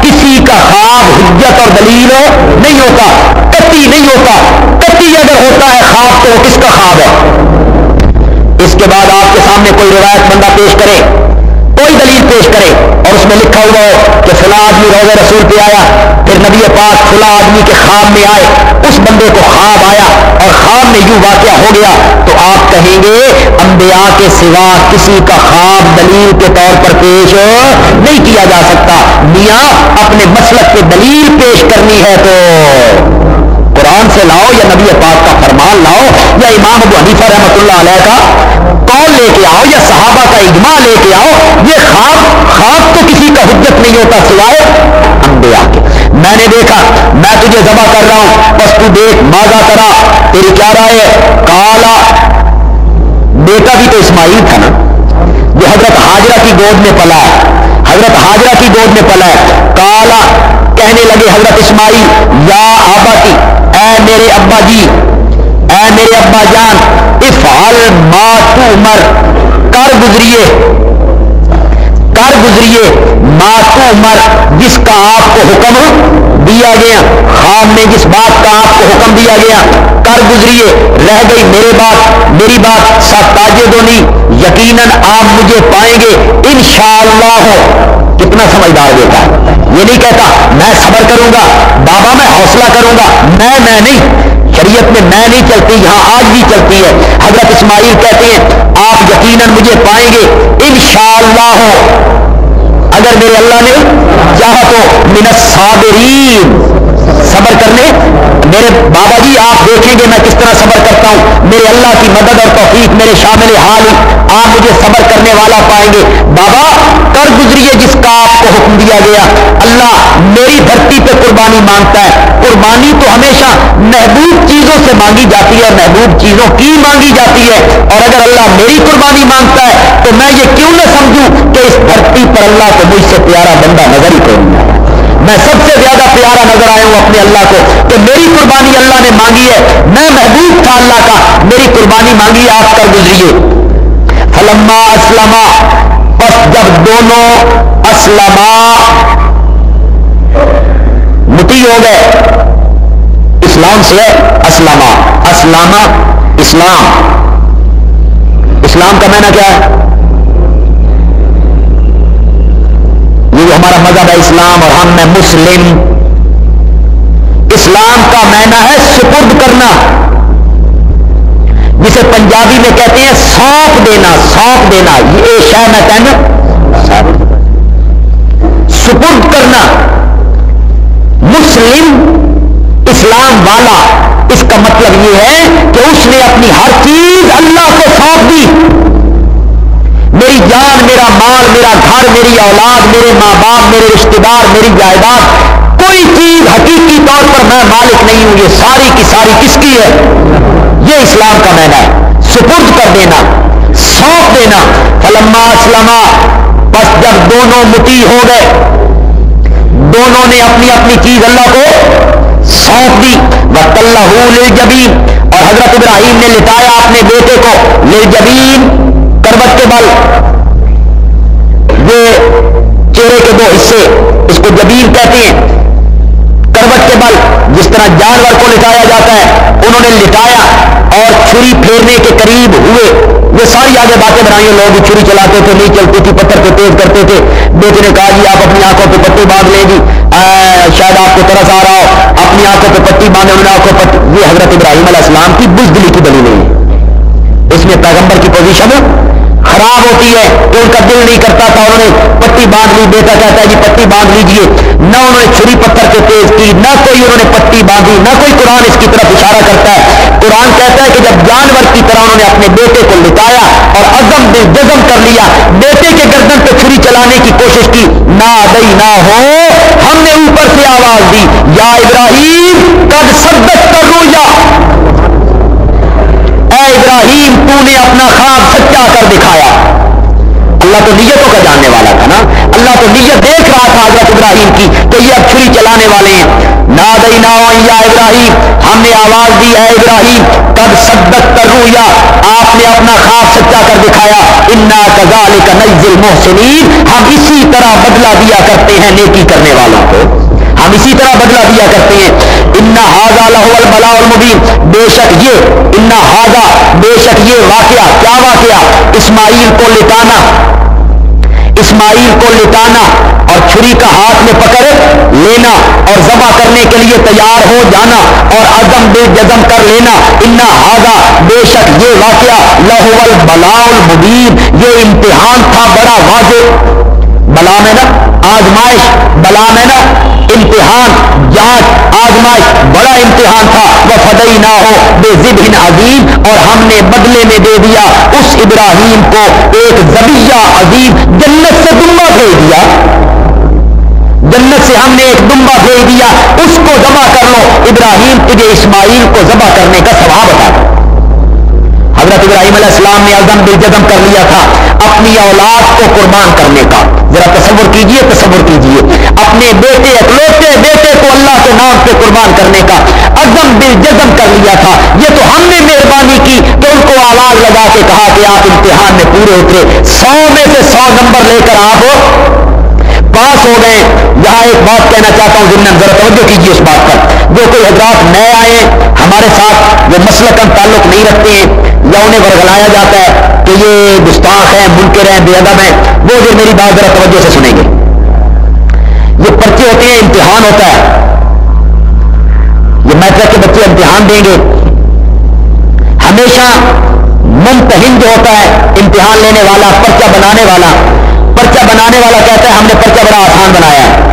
کسی کا خواب حجت اور دلیل نہیں ہوتا، قطعی نہیں ہوتا. قطعی اگر ہوتا ہے خواب تو وہ کس کا خواب ہے؟ اس کے بعد آپ کے سامنے کوئی روایت بندہ پیش کرے، کوئی دلیل پیش کرے اور اس میں لکھا ہوا ہو کہ فلاں آدمی روضہ رسول پہ آیا، پھر نبی پاک فلاں آدمی کے خواب میں آئے، اس بندے کو خواب آیا اور خواب میں یوں واقعہ ہو گیا، تو آپ کہیں گے انبیاء کے سوا کسی کا خواب دلیل کے طور پر پیش نہیں کیا جا سکتا. میاں اپنے مسلک پہ دلیل پیش کرنی ہے تو قرآن سے لاؤ یا نبی پاک کا فرمان لاؤ یا امام ابو حنیفہ رحمۃ اللہ علیہ کا قول لے کے آؤ یا صحابہ کا اجماع لے کے آؤ. یہ خواب تو کسی کا حجت نہیں ہوتا سوائے انبیاء کے. میں نے دیکھا، میں تجھے ذبح کر رہا ہوں، بس تو دیکھ ماذا کرا، تیری کیا رائے ہے؟ کالا، بیٹا بھی تو اسماعیل تھا نا جو حضرت ہاجرہ کی گود میں پلا ہے، حضرت ہاجرہ کی گود میں پلا ہے. کالا، کہنے لگے حضرت اسماعیل، یا آباتی، اے میرے ابا جی، اے میرے ابا جان، افعل ما تؤمر، کر گزریے ما تؤمر، جس کا آپ کو حکم دیا گیا. خواب میں جس بات کا آپ کو حکم دیا گیا کر گزریے. رہ گئی میری بات ستاجدونی، یقیناً آپ مجھے پائیں گے انشاءاللہ. کتنا سمجھدار بیٹا ہے، یہ نہیں کہتا میں صبر کروں گا بابا، میں حوصلہ کروں گا، میں نہیں. شریعت میں میں نہیں چلتی، یہاں آج بھی چلتی ہے. حضرت اسماعیل کہتے ہیں آپ یقیناً مجھے پائیں گے انشاءاللہ، اگر میرے اللہ نے چاہا تو، من الصابرین، صبر کرنے. میرے بابا جی آپ دیکھیں گے میں کس طرح صبر کرتا ہوں، میرے اللہ کی مدد اور توفیق میرے شامل حال ہی، آپ مجھے صبر کرنے والا پائیں گے. بابا کر گزریے جس کا آپ کو حکم دیا گیا. اللہ میری دھرتی پہ قربانی مانگتا ہے. قربانی تو ہمیشہ محبوب چیزوں سے مانگی جاتی ہے، محبوب چیزوں کی مانگی جاتی ہے، اور اگر اللہ میری قربانی مانگتا ہے تو میں یہ کیوں نہ سمجھوں کہ اس دھرتی پر اللہ کو مجھ سے پیارا بندہ نظر ہی کوئی نہیں آیا. میں سب سے زیادہ پیارا نظر آیا ہوں اپنے اللہ کو کہ میری قربانی اللہ نے مانگی ہے، میں محبوب تھا اللہ کا، میری قربانی مانگی آپ کر گزریے. فلما اسلما، پس جب دونوں اسلما مطیع ہو گئے، اسلام سے اسلما، اسلام، اسلام کا معنی کیا ہے؟ یہ جو ہمارا مذہب ہے اسلام اور ہم میں مسلم، اسلام کا معنی ہے سپرد کرنا، جسے پنجابی میں کہتے ہیں سونپ دینا. یہ شے میں کہنا سپرد کرنا. مسلم اسلام والا، اس کا مطلب یہ ہے کہ اس نے اپنی ہر چیز اللہ کو سونپ دی. میری جان، میرا مال، میرا گھر، میری اولاد، میرے ماں باپ، میرے رشتے دار، میری جائیداد، کوئی چیز حقیقی طور پر میں مالک نہیں ہوں، یہ ساری کی ساری کس کی ہے؟ یہ اسلام کا معنی ہے، سپرد کر دینا، سونپ دینا. فلما اسلما، بس جب دونوں مطیع ہو گئے، دونوں نے اپنی اپنی چیز اللہ کو سونپ دی. وَتَلَّهُ لِلْجَبِينِ، اور حضرت ابراہیم نے لٹایا اپنے بیٹے کو للجبین، کروٹ کے بل. یہ چہرے کے دو حصے، اس کو جبین کہتے ہیں، کروٹ کے بل. جس طرح جانور کو لٹایا جاتا ہے، انہوں نے لٹایا اور چھری پھیرنے کے قریب ہوئے. یہ ساری آگے باتیں بنائی، لوگ چھری چلاتے تھے، نہیں چلتی تھی، پتھر کو تیز کرتے تھے. بیٹے نے کہا جی آپ اپنی آنکھوں پہ پٹی باندھ لیں گی، شاید آپ کو ترس آ رہا ہو، اپنی اپنی آنکھوں پہ پٹی باندھے انہوں نے آنکھوں پٹی. یہ حضرت ابراہیم علیہ السلام کی بزدلی کی دلیل ہے. اس میں پیغمبر کی پوزیشن خراب ہوتی ہے کہ ان کا دل نہیں کرتا تھا, انہوں نے پٹی باندھ لی. بیٹا کہتا ہے جی پٹی باندھ لیجئے. نہ انہوں نے چھری پتھر کے تیز کی, نہ کوئی انہوں نے پٹی باندھی, نہ کوئی قرآن اس کی طرف اشارہ کرتا ہے. قرآن کہتا ہے کہ جب جانور کی طرح انہوں نے اپنے بیٹے کو لٹایا اور عزم بے جزم کر لیا, بیٹے کے گردن پہ چھری چلانے کی کوشش کی, نہ دئی نہ ہو, ہم نے اوپر سے آواز دی یا ابراہیم قد صدقت الرؤیا, اے ابراہیم تو نے اپنا خواب سچا کر دکھایا. اللہ تو نیتوں کا جاننے والا تھا نا, اللہ تو نیت دیکھ رہا تھا حضرت ابراہیم کی کہ یہ اب چھری چلانے والے ہیں. نادینا یا ابراہیم, ہم نے آواز دی اے ابراہیم قد صدقت الرؤیا, آپ نے اپنا خواب سچا کر دکھایا. انا کذالک نجزی المحسنین, ہم اسی طرح بدلہ دیا کرتے ہیں نیکی کرنے والوں کو, ہم اسی طرح بدلہ دیا کرتے ہیں. انا ھذا لہو البلاء المبین, بے شک یہ انا ھذا, بے شک یہ واقعہ, کیا واقعہ, اسماعیل کو لٹانا, اسماعیل کو لٹانا اور چھری کا ہاتھ میں پکڑ لینا اور ذبح کرنے کے لیے تیار ہو جانا اور عزم بے جزم کر لینا. انا ھذا, بے شک یہ واقعہ, لہو البلاء المبین, یہ امتحان تھا بڑا واضح. بلا میں نا آزمائش, بلا میں نا امتحان, جانچ, آزمائش, بڑا امتحان تھا. وفدیناہ بذبح عظیم, اور ہم نے بدلے میں دے دیا اس ابراہیم کو ایک ذبیحہ عظیم, جنت سے دمبا بھیج دیا, جنت سے ہم نے ایک دمبا بھیج دیا, اس کو ذبح کر لو. ابراہیم تجھے اسماعیل کو ذبح کرنے کا ثواب عطا. حضرت ابراہیم علیہ السلام نے عزم بالجزم کر لیا تھا اپنی اولاد کو قربان کرنے کا. ذرا تصور کیجئے, تصور کیجئے, اپنے بیٹے, اکلوتے بیٹے کو اللہ کے نام پہ قربان کرنے کا عزم بالجزم کر لیا تھا. یہ تو ہم نے مہربانی کی کہ ان کو آواز لگا کے کہا کہ آپ امتحان میں پورے اترے, 100 میں سے 100 نمبر لے کر آپ پاس ہو گئے. یہاں ایک بات کہنا چاہتا ہوں ضمن ذرا توجہ کیجیے اس بات پر. جو کوئی حضرات نئے آئے ہمارے ساتھ, جو مسلکاً تعلق نہیں رکھتے ہیں یا انہیں ورگلایا جاتا ہے کہ یہ گستاخ ہیں, منکر ہیں, بے ادب ہیں, وہ جو میری بات ذرا توجہ سے سنیں گے. یہ پرچے ہوتے ہیں, امتحان ہوتا ہے, یہ میٹرک کے بچے امتحان دیں گے. ہمیشہ ممتحن جو ہوتا ہے, امتحان لینے والا, پرچہ بنانے والا, پرچہ بنانے والا کہتا ہے ہم نے پرچہ بڑا آسان بنایا ہے.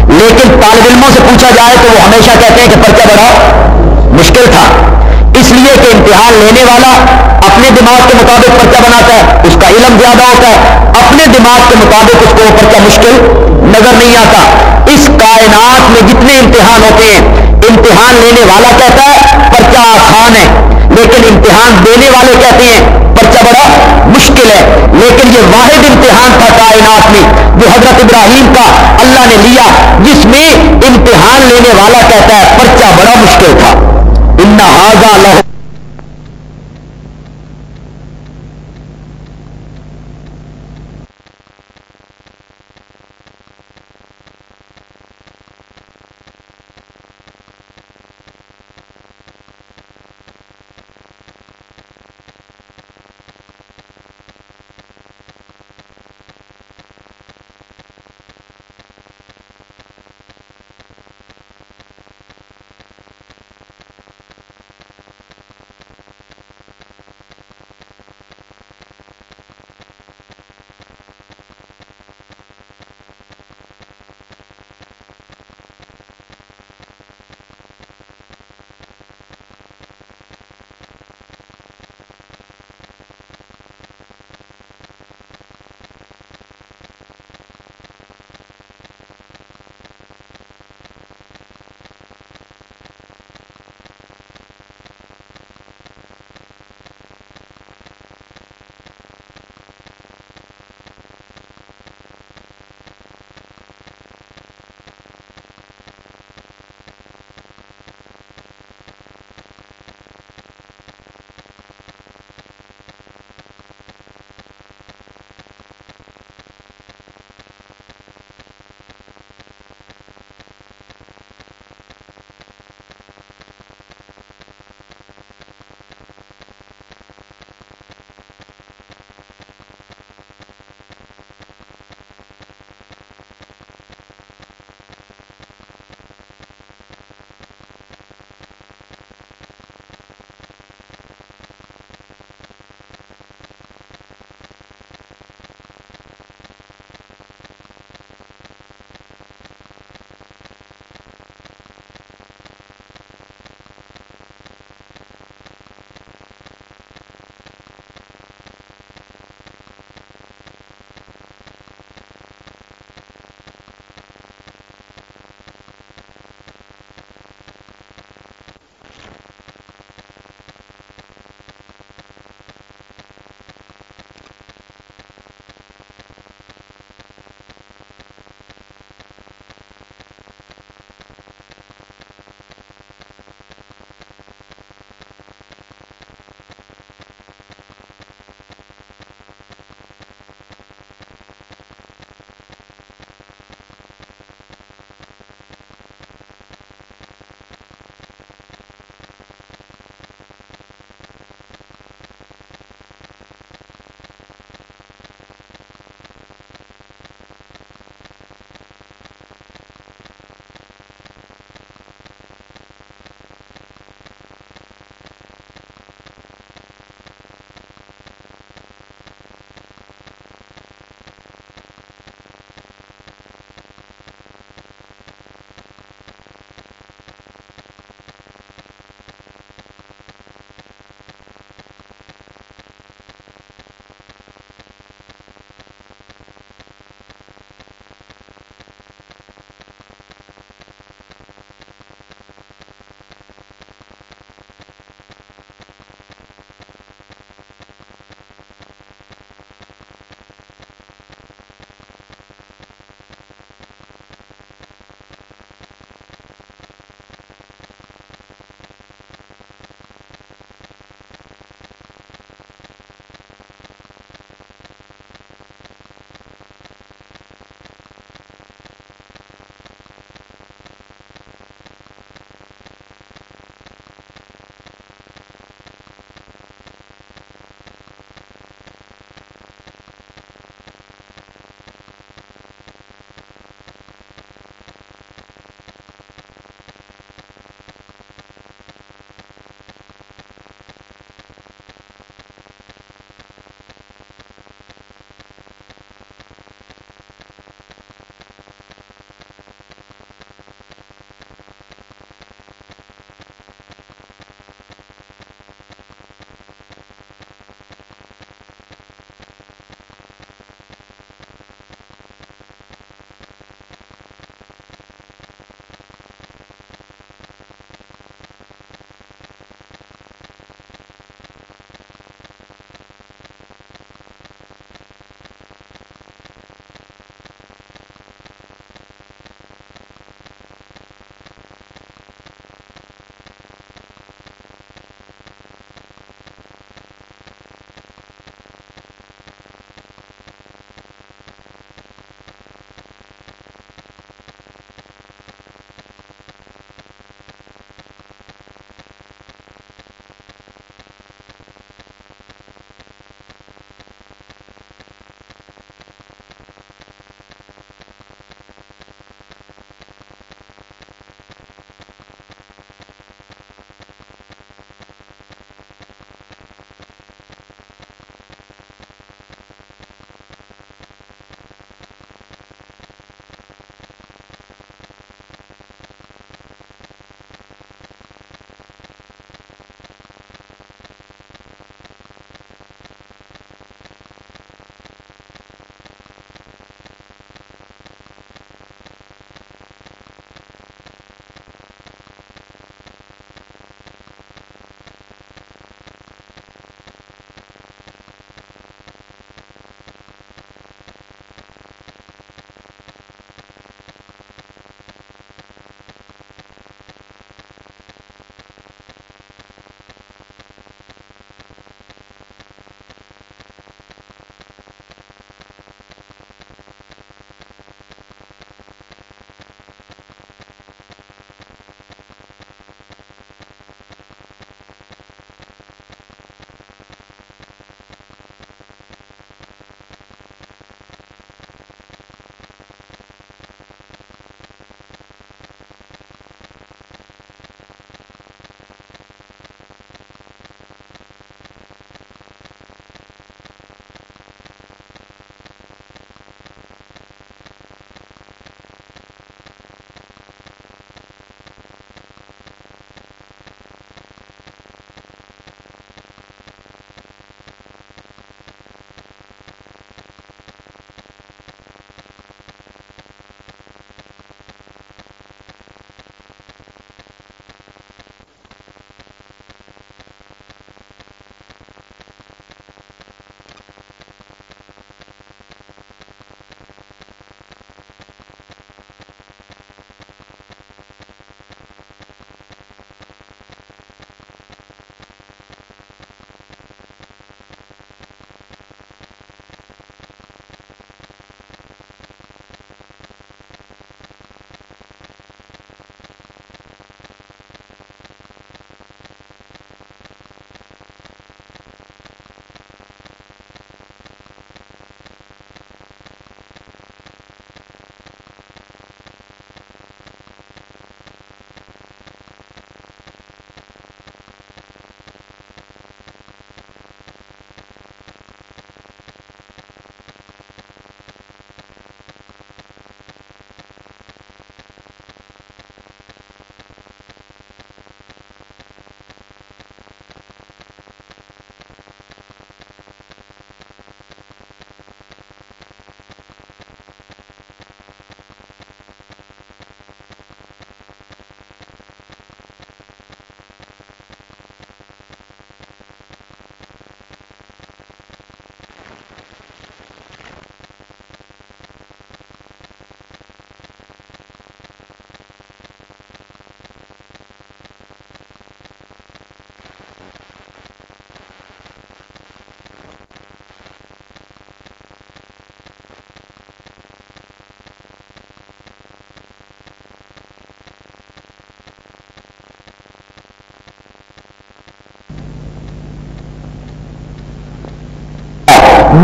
لیکن طالب علموں سے پوچھا جائے تو وہ ہمیشہ کہتے ہیں کہ پرچہ بڑا مشکل تھا. اس لیے کہ امتحان لینے والا اپنے دماغ کے مطابق پرچہ بناتا ہے, اس کا علم زیادہ ہوتا ہے, اپنے دماغ کے مطابق اس کو وہ پرچہ مشکل نظر نہیں آتا. اس کائنات میں جتنے امتحان ہوتے ہیں, امتحان لینے والا کہتا ہے پرچہ آسان ہے, لیکن امتحان دینے والے کہتے ہیں پرچہ بڑا مشکل ہے. لیکن یہ واحد امتحان تھا کائنات میں جو حضرت ابراہیم کا اللہ نے لیا, جس میں امتحان لینے والا کہتا ہے پرچہ بڑا مشکل تھا. ان ھذا لہو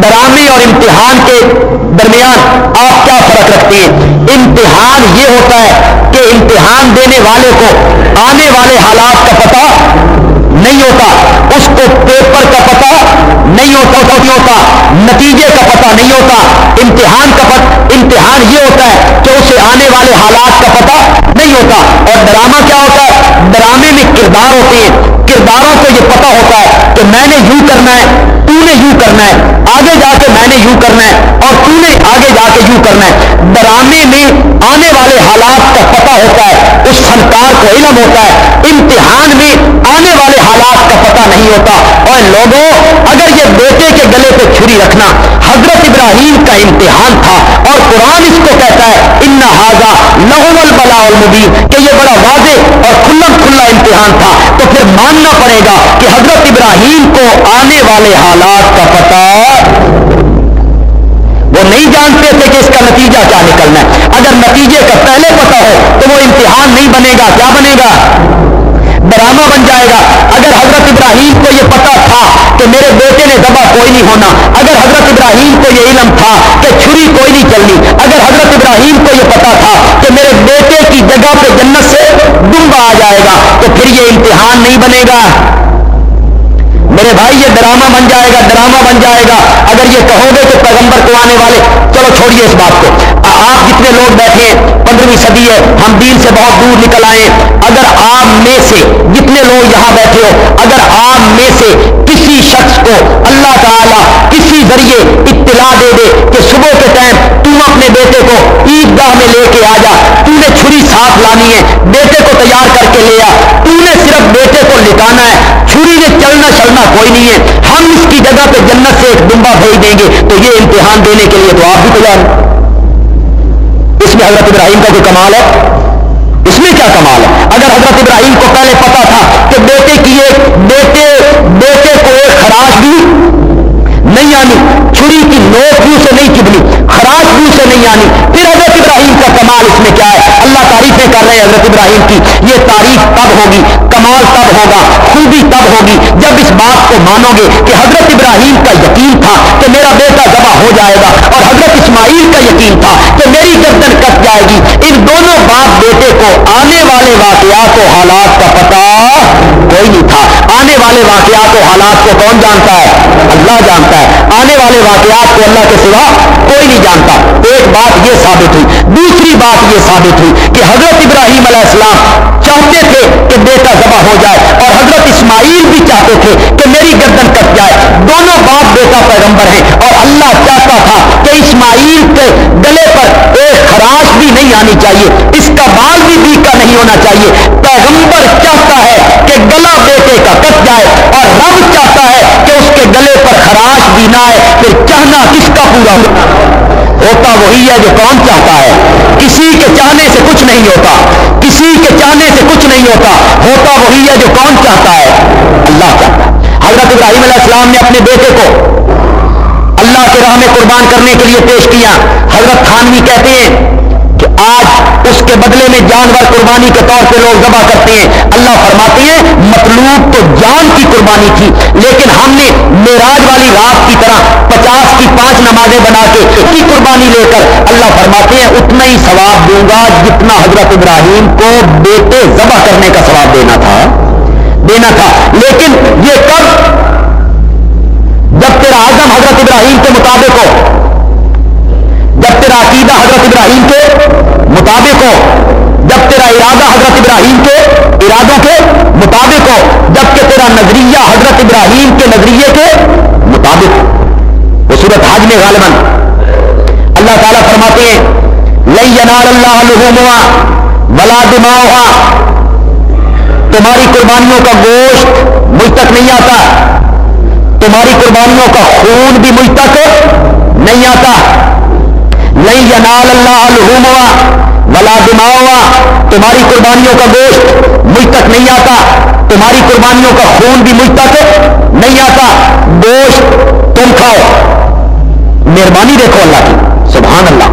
ڈرامے اور امتحان کے درمیان آپ کیا فرق رکھتے ہیں؟ امتحان یہ ہوتا ہے کہ امتحان دینے والے کو آنے والے حالات کا پتہ نہیں ہوتا، اس کو پیپر کا پتہ نہیں ہوتا، نتیجے کا پتہ نہیں ہوتا۔ امتحان یہ ہوتا ہے کہ اسے آنے والے حالات کا پتہ نہیں ہوتا۔ اور ڈرامہ کیا ہوتا ہے؟ ڈرامے میں کردار ہوتے ہیں، کرداروں کو یہ پتہ ہوتا ہے کہ میں نے یوں کرنا ہے، تو نے یوں کرنا ہے، آگے جا کے میں نے یوں کرنا ہے اور تو نے آگے جا کے یوں کرنا ہے۔ ڈرامے میں آنے والے حالات کا پتہ ہوتا ہے، اس فنکار کو علم ہوتا ہے۔ امتحان میں آنے والے حالات کا پتہ نہیں ہوتا۔ اور لوگوں، اگر یہ بیٹے کے گلے پہ چھری رکھنا حضرت ابراہیم کا امتحان تھا، اور قرآن اس کو کہتا ہے ان ھذا لہو البلاء المبین، کہ یہ بڑا واضح اور کھلم کھلا امتحان تھا، تو پھر ماننا پڑے گا کہ حضرت ابراہیم کو آنے والے حالات کا پتہ وہ نہیں جانتے تھے کہ اس کا نتیجہ کیا نکلنا ہے۔ اگر نتیجے کا پہلے پتہ ہو تو وہ امتحان نہیں بنے گا، کیا بنے گا؟ ڈرامہ بن جائے گا۔ اگر حضرت ابراہیم کو یہ پتا تھا کہ میرے بیٹے نے ذبح کوئی نہیں ہونا، اگر حضرت ابراہیم کو یہ علم تھا کہ چھری کوئی نہیں چلنی، اگر حضرت ابراہیم کو یہ پتا تھا کہ میرے بیٹے کی جگہ پہ جنت سے دمبا آ جائے گا، تو پھر یہ امتحان نہیں بنے گا میرے بھائی، یہ ڈرامہ بن جائے گا، ڈرامہ بن جائے گا۔ اگر یہ کہو گے کہ پیغمبر کو آنے والے، چلو چھوڑیے اس بات کو، آپ جتنے لوگ بیٹھے ہیں 15ویں صدی ہے، ہم دین سے بہت دور نکل آئے، اگر آپ میں سے جتنے لوگ یہاں بیٹھے ہو، اگر آپ میں سے کسی شخص کو اللہ تعالیٰ کسی ذریعے اطلاع دے دے کہ صبح کے ٹائم تم اپنے بیٹے کو عیدگاہ میں لے کے آ جا، تو نے چھری ساتھ لانی ہے، بیٹے کو تیار کر کے لے آ، تو نے صرف بیٹے کو لٹانا ہے، چھری نے چلنا چلنا کوئی نہیں ہے، ہم اس کی جگہ پہ جنت سے ایک دمبا بھیج دیں گے، تو یہ امتحان دینے کے لیے تو آپ بھی تیار ہیں۔ اس میں حضرت ابراہیم کا کوئی کمال ہے؟ اس میں کیا کمال ہے؟ اگر حضرت ابراہیم کو پہلے پتا تھا کہ بیٹے کو ایک خراش بھی نہیں آنی، چھری کی نوک بھی اسے نہیں چبھنی، خراش بھی اسے نہیں آنی، پھر حضرت ابراہیم کا کمال اس میں کیا ہے؟ اللہ تعریفیں کر رہے ہیں حضرت ابراہیم کی، یہ تعریف تب ہوگی، کمال تب ہوگا، خوبی تب ہوگی جب اس بات کو مانو گے کہ حضرت ابراہیم کا یقین تھا کہ میرا بیٹا ذبح ہو جائے گا، اور حضرت اسماعیل کا یقین تھا کہ میری گردن کٹ جائے گی۔ ان دونوں باپ بیٹے کو آنے والے واقعات و حالات کا پتہ کوئی نہیں تھا۔ آنے والے واقعات و حالات کو کون جانتا ہے؟ اللہ جانتا ہے۔ آنے والے واقعات کو اللہ کے سوا کوئی نہیں جانتا۔ ایک بات یہ ثابت ہوئی، دوسری بات یہ ثابت ہوئی کہ حضرت ابراہیم علیہ السلام چاہتے تھے کہ بیٹا ذبح ہو جائے، اور حضرت اسماعیل بھی چاہتے تھے کہ میری گردن کٹ جائے۔ دونوں باپ بیٹا پیغمبر ہیں، اور اللہ چاہتا تھا کہ اسماعیل کے گلے پر ایک خراش بھی نہیں آنی چاہیے، اس کا بال بھی بیکا نہیں ہونا چاہیے۔ پیغمبر چاہتا ہے کہ گلا بیٹے کا کٹ جائے، اور رب چاہتا ہے کہ اس کے گلے پر خراش بھی نہ آئے۔ پھر چاہنا کس کا پورا ہوتا وہی ہے جو کون چاہتا ہے۔ کسی کے چاہنے سے کچھ نہیں ہوتا، کسی کے چاہنے سے کچھ نہیں ہوتا، ہوتا وہی ہے جو کون چاہتا ہے، اللہ چاہتا ہے۔ حضرت ابراہیم علیہ السلام نے اپنے بیٹے کو اللہ کے راہ میں قربان کرنے کے لیے پیش کیا۔ حضرت تھانوی کہتے ہیں کہ آج اس کے بدلے میں جانور قربانی کے طور پہ لوگ ذبح کرتے ہیں۔ اللہ فرماتے ہیں مطلوب تو جان کی قربانی تھی، لیکن ہم نے معراج والی رات کی طرح 50 کی 5 نمازیں بنا کے کی قربانی لے کر، اللہ فرماتے ہیں اتنا ہی ثواب دوں گا جتنا حضرت ابراہیم کو بیٹے ذبح کرنے کا ثواب دینا تھا۔ لیکن یہ کب؟ جب تیرا عزم حضرت ابراہیم کے مطابق ہو، جب تیرا عقیدہ حضرت ابراہیم کے مطابق ہو، جب تیرا ارادہ حضرت ابراہیم کے ارادوں کے مطابق ہو، جب کہ تیرا نظریہ حضرت ابراہیم کے نظریے کے مطابق ہو۔ وہ سورۃ حج میں غالباً اللہ تعالیٰ فرماتے ہیں لن ینال اللہ لحومها ولا دماؤها، تمہاری قربانیوں کا گوشت مجھ تک نہیں آتا، تمہاری قربانیوں کا خون بھی مجھ تک نہیں آتا۔ لن ینال اللہ لحومها ولا دماؤها، تمہاری قربانیوں کا گوشت مجھ تک نہیں آتا، تمہاری قربانیوں کا خون بھی مجھ تک نہیں آتا۔ گوشت تم کھاؤ، مہربانی دیکھو اللہ کی، سبحان اللہ،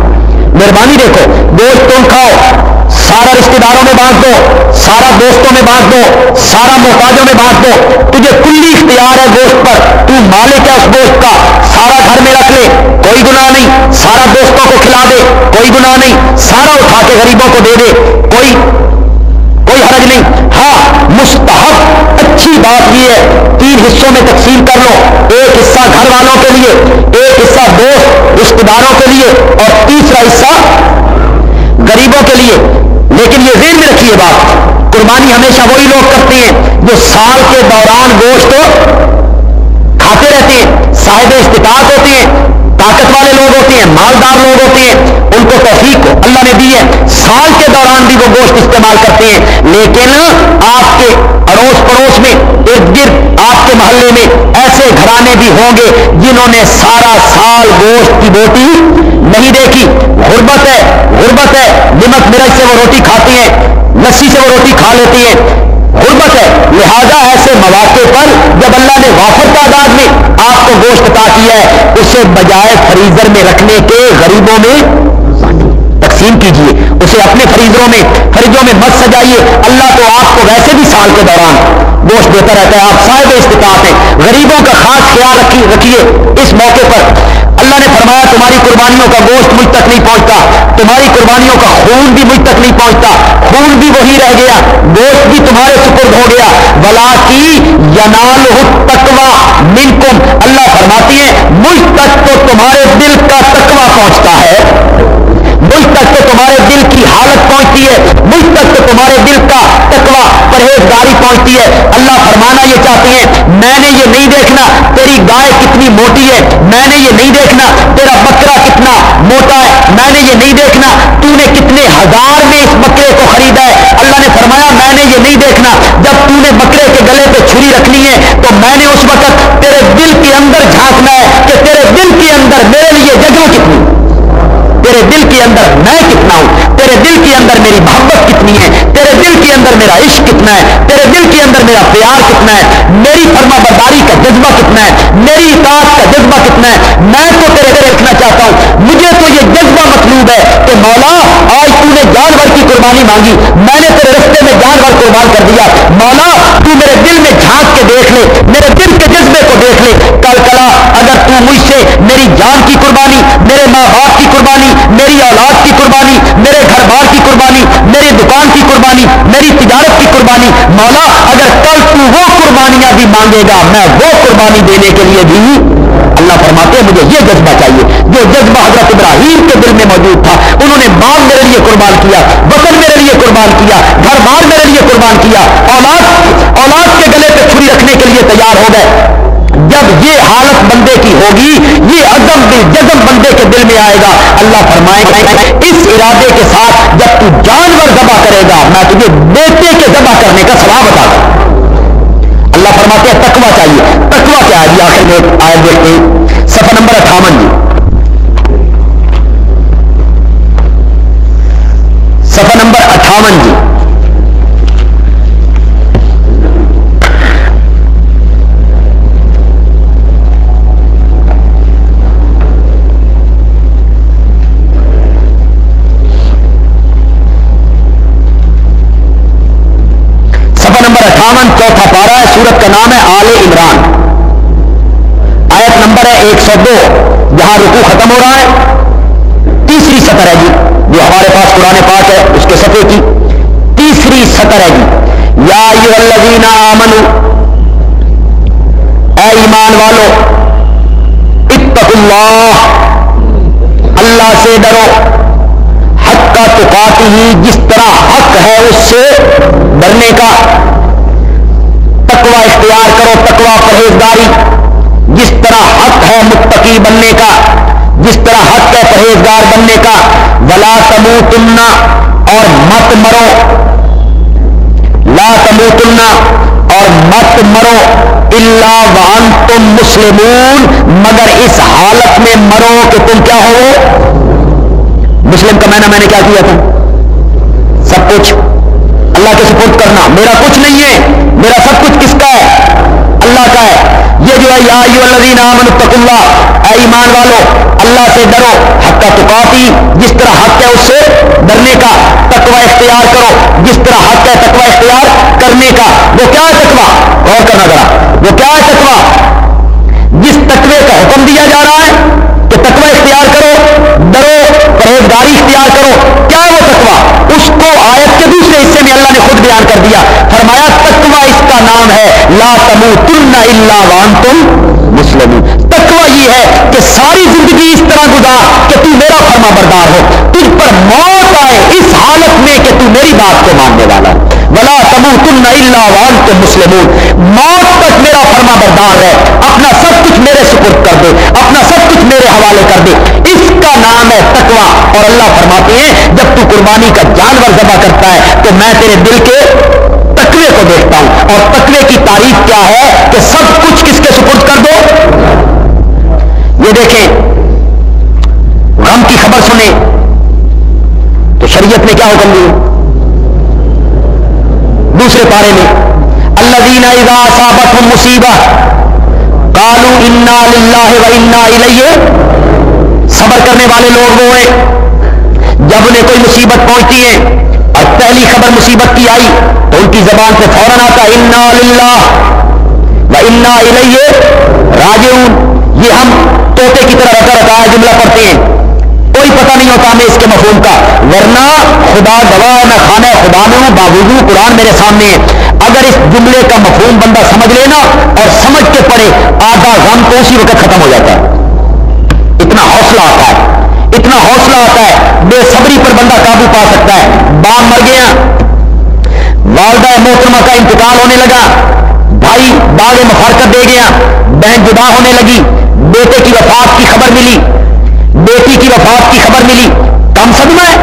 مہربانی دیکھو، گوشت تم کھاؤ، سارا رشتہ داروں میں بانٹ دو، سارا دوستوں میں بانٹ دو، سارا محتاجوں میں بانٹ دو، تجھے کلی اختیار ہے گوشت پر، تو مالک ہے اس گوشت کا، سارا گھر میں رکھ لے کوئی گناہ نہیں، سارا دوستوں کو کھلا دے کوئی گناہ نہیں، سارا اٹھا کے غریبوں کو دے دے کوئی حرج نہیں۔ ہاں مستحب اچھی بات یہ ہے 3 حصوں میں تقسیم کر لو، ایک حصہ گھر والوں کے لیے، ایک حصہ دوست رشتہ داروں کے لیے، اور تیسرا حصہ غریبوں کے لیے۔ لیکن یہ ذہن میں رکھیے بات، قربانی ہمیشہ وہی لوگ کرتے ہیں جو سال کے دوران گوشت کھاتے رہتے ہیں، صاحب استطاعت ہوتے ہیں، طاقت والے لوگ ہوتے ہیں، مالدار لوگ ہوتے ہیں، ان کو توفیق اللہ نے دی ہے، سال کے دوران بھی وہ گوشت استعمال کرتے ہیں۔ لیکن آپ کے اڑوس پڑوس میں، ارد گرد آپ کے محلے میں ایسے گھرانے بھی ہوں گے جنہوں نے سارا سال گوشت کی بوٹی نہیں دیکھی، غربت ہے، نمک مرچ سے وہ روٹی کھاتے ہیں، لسی سے وہ روٹی کھا لیتے ہیں، غربت ہے۔ لہذا ایسے مواقع پر جب اللہ نے وافر تعداد میں آپ کو گوشت عطا کیا ہے، اسے بجائے فریزر میں رکھنے کے غریبوں میں تقسیم کیجئے، اسے اپنے فریزوں میں مت سجائیے۔ اللہ تو آپ کو ویسے بھی سال کے دوران گوشت دیتا رہتا ہے، آپ صاحب استطاعت ہیں، غریبوں کا خاص خیال رکھیے۔ اس موقع پر اللہ نے فرمایا تمہاری قربانیوں کا گوشت مجھ تک نہیں پہنچتا، تمہاری قربانیوں کا خون بھی مجھ تک نہیں پہنچتا، خون بھی وہی رہ گیا، گوشت بھی تمہارے سپرد ہو گیا، وَلَٰكِن يَنَالُهُ التَّقْوَىٰ مِنكُمْ، اللہ فرماتی ہے مجھ تک تو تمہارے دل کا تقویٰ پہنچتا ہے، مجھ تک تو تمہارے دل کی حالت پہنچتی ہے، مجھ تک تو تمہارے دل کا تقویٰ پرہیزگاری پہنچتی ہے۔ اللہ فرمانا یہ چاہتے ہیں میں نے یہ نہیں دیکھنا تیری گائے کتنی موٹی ہے، میں نے یہ نہیں دیکھنا تیرا بکرا کتنا موٹا ہے، میں نے یہ نہیں دیکھنا تو نے کتنے ہزار میں اس بکرے کو خریدا ہے۔ اللہ نے فرمایا میں نے یہ نہیں دیکھنا جب تو نے بکرے کے گلے پہ چھری رکھنی ہے تو میں نے اس وقت تیرے دل کے اندر جھانکنا ہے کہ تیرے دل کے اندر میرے لیے جگہ کتنی، تیرے دل کے اندر میں کتنا ہوں، تیرے دل کے اندر میری محبت کتنی ہے، تیرے دل کے اندر میرا عشق کتنا ہے، تیرے دل کے اندر میرا پیار کتنا ہے، میری فرما برداری کا جذبہ کتنا ہے، میری اطاعت کا جذبہ کتنا ہے۔ میں تو تیرے گھر رکھنا چاہتا ہوں، مجھے تو یہ جذبہ مطلوب ہے کہ مولا آج تو نے جانور کی قربانی مانگی، میں نے تیرے رستے میں جانور قربان کر دیا، مولا تو میرے دل میں جھانک کے دیکھ لے، میرے دل کے جذبے کو دیکھ لے، کل کلا اگر تو مجھ سے میری جان کی قربانی، میرے ماں باپ کی قربانی، میری اولاد کی قربانی، میرے گھر بار کی قربانی، میری دکان کی قربانی، میری تجارت کی قربانی، مولا اگر کل تو وہ قربانیاں بھی مانگے گا میں وہ قربانی دینے کے لیے بھی، اللہ فرماتے ہیں مجھے یہ جذبہ چاہیے جو جذبہ حضرت ابراہیم کے دل میں موجود تھا۔ انہوں نے مال میرے لیے قربان کیا، وطن میرے لیے قربان کیا، گھر بار میرے لیے قربان کیا، اولاد کے گلے پہ چھری رکھنے کے لیے تیار ہو گئے۔ جب یہ حالت بندے کی ہوگی، یہ عزم بھی جزم بندے کے دل میں آئے گا، اللہ فرمائے گا اس ارادے کے ساتھ جب تو جانور ذبح کرے گا میں تجھے بیٹے کے ذبح کرنے کا ثواب عطا کروں۔ اللہ فرماتے ہیں تقویٰ چاہیے، تقویٰ کیا ہے جی؟ آخر میں ایک آیت دیکھتے ہیں، صفحہ نمبر 58 جی، صفحہ نمبر 58 جی، نمبر 58 چوتھا پارہ ہے، سورت کا نام ہے آل عمران، آیت نمبر ہے 102، جہاں رکوع ختم ہو رہا ہے، تیسری سطر ہے جی، جو ہمارے پاس قرآن پاک ہے اس کے صفحے کی تیسری سطر ہے جی۔ یا ایھا الذین آمنوا، اے ایمان والو، اتقوا اللہ، اللہ سے ڈرو، حق تقاتہ، جس طرح حق ہے اس سے ڈرنے کا، تقوی اختیار کرو، تقوی پرہیزگاری، جس طرح حق ہے متقی بننے کا، جس طرح حق ہے پرہیزگار بننے کا، ولا تموتن، اور مت مرو، لا تموتن، اور مت مرو، الا وانتم مسلمون، مگر اس حالت میں مرو کہ تم کیا ہو؟ مسلم کا معنی میں نے کیا کیا تھا؟ سب کچھ اللہ کے سپرد کرنا، میرا کچھ نہیں ہے، میرا سب کچھ کس کا ہے؟ اللہ کا ہے۔ یہ جو ہے یا ایھا الذین آمنوا اتقوا اللہ، اے ایمان والو اللہ سے ڈرو حق تقاتی، جس طرح حق ہے اس سے ڈرنے کا، تقوی اختیار کرو جس طرح حق ہے تقوی اختیار کرنے کا۔ وہ کیا ہے تقوی؟ غور کرنا ذرا، وہ کیا ہے تقوی؟ جس تقوی کا حکم دیا جا رہا ہے کہ تقوی اختیار کرو، ڈرو، پرہیزگاری اختیار کرو، کیا ہے وہ تقوی؟ اس کو آیت کے دوسرے حصے میں اللہ نے خود بیان کر دیا، فرمایا تقوی اس کا نام ہے لا تموتن الا وانتم مسلمون۔ تقوی یہ ہے کہ ساری زندگی اس طرح گزار کہ تو میرا فرما بردار ہو، تجھ پر موت آئے اس حالت میں کہ تو میری بات کو ماننے والا ہے۔ ولا تموتن الا وانتم مسلمون، موت تک میرا فرما بردار ہے، اپنا سب کچھ میرے سپرد کر دے، اپنا سب کچھ میرے حوالے کر دے، اس کا نام ہے تقوی۔ اور اللہ فرماتے ہیں جب تو قربانی کا جانور ذبح کرتا ہے تو میں تیرے دل کے تقوی کو دیکھتا ہوں، اور تقوی کی تعریف کیا ہے کہ سب کچھ کس کے سپرد کر دو۔ یہ دیکھیں غم کی خبر سنیں تو شریعت نے کیا حکم دیا دوسرے پارے میں، الذین اذا اصابتهم مصیبہ قالوا انا للہ و انا الیہ، صبر کرنے والے لوگ وہ ہیں جب انہیں کوئی مصیبت پہنچتی ہے اور پہلی خبر مصیبت کی آئی تو ان کی زبان پہ فوراً آتا ہے انا للہ و انا الیہ راجعون۔ یہ ہم طوطے کی طرح رٹا رٹایا جملہ پڑھتے ہیں، کوئی پتہ نہیں ہوتا ہمیں اس کے مفہوم کا، ورنہ خدا گواہ میں خانہ خدا میں ہوں، باوجود قرآن میرے سامنے ہے۔ اگر اس جملے کا مفہوم بندہ سمجھ لینا اور سمجھ کے پڑھے، آدھا غم تو اسی وقت ختم ہو جاتا ہے۔ اتنا حوصلہ آتا ہے، اتنا حوصلہ آتا ہے، بے صبری پر بندہ قابو پا سکتا ہے۔ باپ مر گیا، والدہ محترمہ کا انتقال ہونے لگا، بھائی داغ مفارقت دے گیا، بہن جدا ہونے لگی، بیٹے کی وفات کی خبر ملی، بیٹی کی وفات کی خبر ملی، کم صدمہ ہے،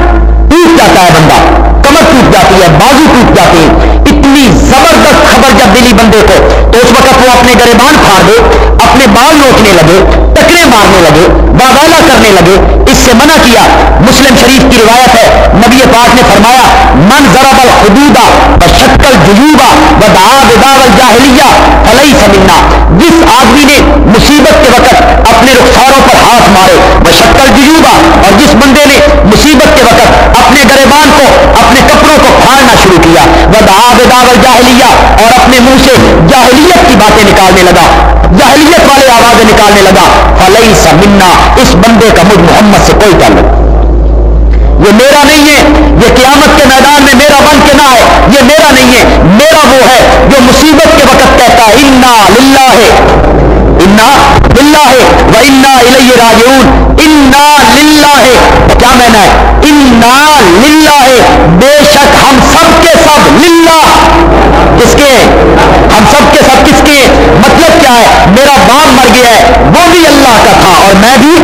ٹوٹ جاتا ہے بندہ، کمر ٹوٹ جاتی ہے، بازو ٹوٹ جاتے ہیں۔ اتنی زبردست خبر جب ملی بندے کو تو اس وقت وہ اپنے گریبان پھاڑ دے، اپنے بال نوچنے لگے، ٹکرے مارنے لگے، واویلا کرنے لگے، اس سے منع کیا۔ مسلم شریف کی روایت ہے، نبی پاک نے فرمایا من ضرب الحدود وشق الجیوب ودعا بدعوى الجاہلیہ فلیس منا، جس آدمی نے مصیبت کے وقت اپنے رخساروں پر ہاتھ مارے، وشق الجیوب، اور جس بندے نے مصیبت کے وقت اپنے گریبان کو، اپنے کپڑوں کو پھاڑنا شروع کیا، ودعا بدعوى الجاہلیہ، اور اپنے منہ سے جاہلیت کی باتیں نکالنے لگا، جاہلیت والے آوازیں نکالنے لگا، فلیس منا، اس بندے کا مجھ محمد سے کوئی تعلق، یہ میرا نہیں ہے، یہ قیامت کے میدان میں میرا بن کے نہ ہے، یہ میرا نہیں ہے، میرا وہ ہے جو مصیبت کے وقت کہتا ہے انا للہ و انا الیہ راجعون۔ انا للہ کیا معنی ہے؟ انا للہ، بے شک ہم سب کے سب، للہ کس کے؟ ہم سب کے سب کس کے؟ مطلب کیا ہے؟ میرا باپ مر گیا ہے وہ بھی اللہ کا تھا اور میں بھی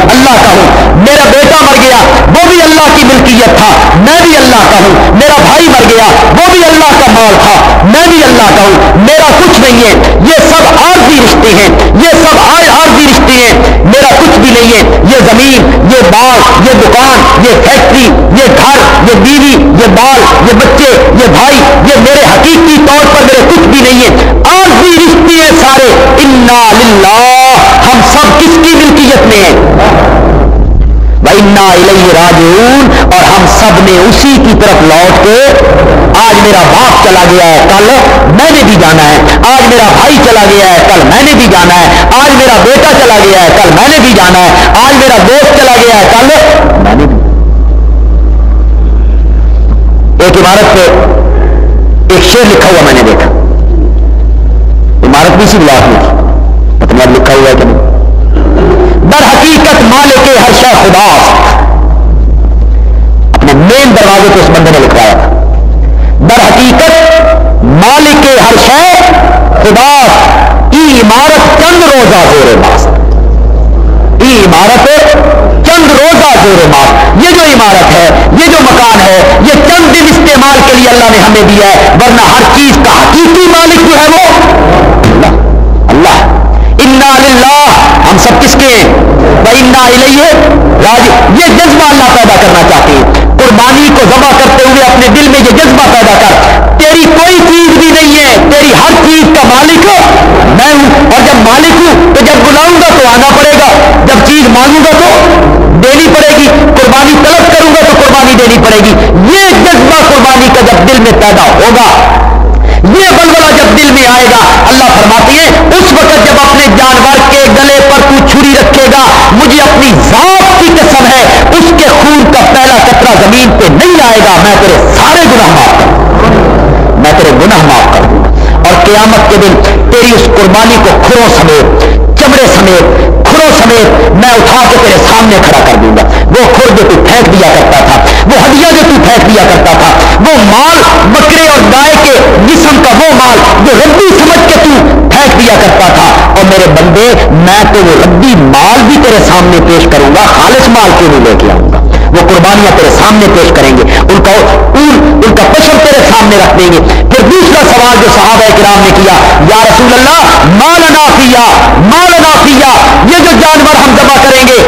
اللہ کا ہوں، میرا بیٹا مر گیا وہ بھی اللہ کی ملکیت تھا میں بھی اللہ کا ہوں، میرا بھائی مر گیا وہ بھی اللہ کا مال تھا میں بھی اللہ کا ہوں، میرا کچھ نہیں ہے، یہ سب عارضی رشتے ہیں، یہ سب عارضی رشتے ہیں، میرا کچھ بھی نہیں ہے، یہ زمین، یہ باغ، یہ دکان، یہ فیکٹری، یہ گھر، یہ بیوی، یہ بال، یہ بچے، یہ بھائی، یہ میرے حقیقی طور پر میرے کچھ بھی نہیں ہے، عارضی رشتے ہیں سارے۔ انا للہ، ہم سب کس کی ملکیت میں ہیں؟ وَإِنَّا إِلَيْهِ رَاجِعُونَ، اور ہم سب نے اسی کی طرف لوٹ کے، آج میرا باپ چلا گیا ہے کل میں نے بھی جانا ہے، آج میرا بھائی چلا گیا ہے کل میں نے بھی جانا ہے، آج میرا بیٹا چلا گیا ہے کل میں نے بھی جانا ہے، آج میرا دوست چلا گیا ہے کل میں نے بھی۔ ایک عمارت پہ ایک شعر لکھا ہوا میں نے دیکھا، عمارت بھی سی بلاک میں تھی، پتہ نہیں لکھا ہوا ہے کہ نہیں، در حقیقت مالک ہر شے خدا، اپنے مین دروازے پہ اس بندے نے لکھوایا تھا، در حقیقت مالک ہر شے خدا، ای عمارت چند روزہ زور ماست، ای عمارت چند روزہ زور ماست، یہ جو عمارت ہے، یہ جو مکان ہے، یہ چند دن استعمال کے لیے اللہ نے ہمیں دیا ہے، ورنہ ہر چیز کا حقیقی مالک جو ہے وہ اللہ۔ انا للہ، ہم سب کس کے ہیں؟ وَإِنَّا إِلَيْهِ راجعون، یہ جذبہ اللہ پیدا کرنا چاہتے ہیں۔ قربانی کو ذبح کرتے ہوئے اپنے دل میں یہ جذبہ پیدا کر، تیری کوئی چیز بھی نہیں ہے، تیری ہر چیز کا مالک میں ہوں، اور جب مالک ہوں تو جب بلاؤں گا تو آنا پڑے گا، مانگوں گا تو دینی پڑے گی، قربانی طلب کروں گا تو قربانی دینی پڑے گی. یہ جذبہ قربانی کا جب دل میں پیدا ہوگا، یہ بلبلہ جب دل میں آئے گا، اللہ فرماتے ہیں اس وقت جب اپنے جانور کے گلے پر تو چھری رکھے گا، مجھے اپنی ذات کی قسم ہے اس کے خون کا پہلا قطرہ زمین پہ نہیں آئے گا، میں تیرے سارے گناہ معاف کر دوں گا، میں تیرے گناہ معاف کر دوں گا. اور قیامت کے دن تیری اس قربانی کو کھروں سمیت، چمڑے سمیت، کھروں سمیت میں اٹھا کے تیرے سامنے کھڑا کر دوں گا. وہ کھر جو تو پھینک دیا کرتا تھا، وہ ہڈیاں جو تو پھینک دیا کرتا تھا، وہ مال بکرے اور گائے کے جسم کا وہ مال جو ربی سمجھ کے تو پھینک دیا کرتا تھا، اور میرے بندے میں تو وہ ربی مال بھی تیرے سامنے پیش کروں گا، خالص مال کیوں نہیں لے کے آؤں گا. وہ قربانیاں تیرے سامنے پیش کریں گے، ان کا پشر تیرے سامنے رکھ دیں گے. پھر دوسرا سوال جو صحابہ کرام نے کیا، یا رسول اللہ مالنا فیا، مالنا فیا، یہ جو جانور ہم ذبح کریں گے،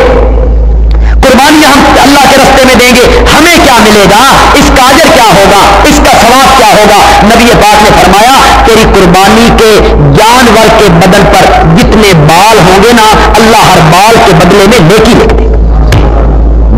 قربانیاں ہم اللہ کے راستے میں دیں گے، ہمیں کیا ملے گا، اس کا اجر کیا ہوگا، اس کا ثواب کیا ہوگا؟ نبی پاک نے فرمایا تیری قربانی کے جانور کے بدن پر جتنے بال ہوں گے نا، اللہ ہر بال کے بدلے میں نیکی لکھ دے گا،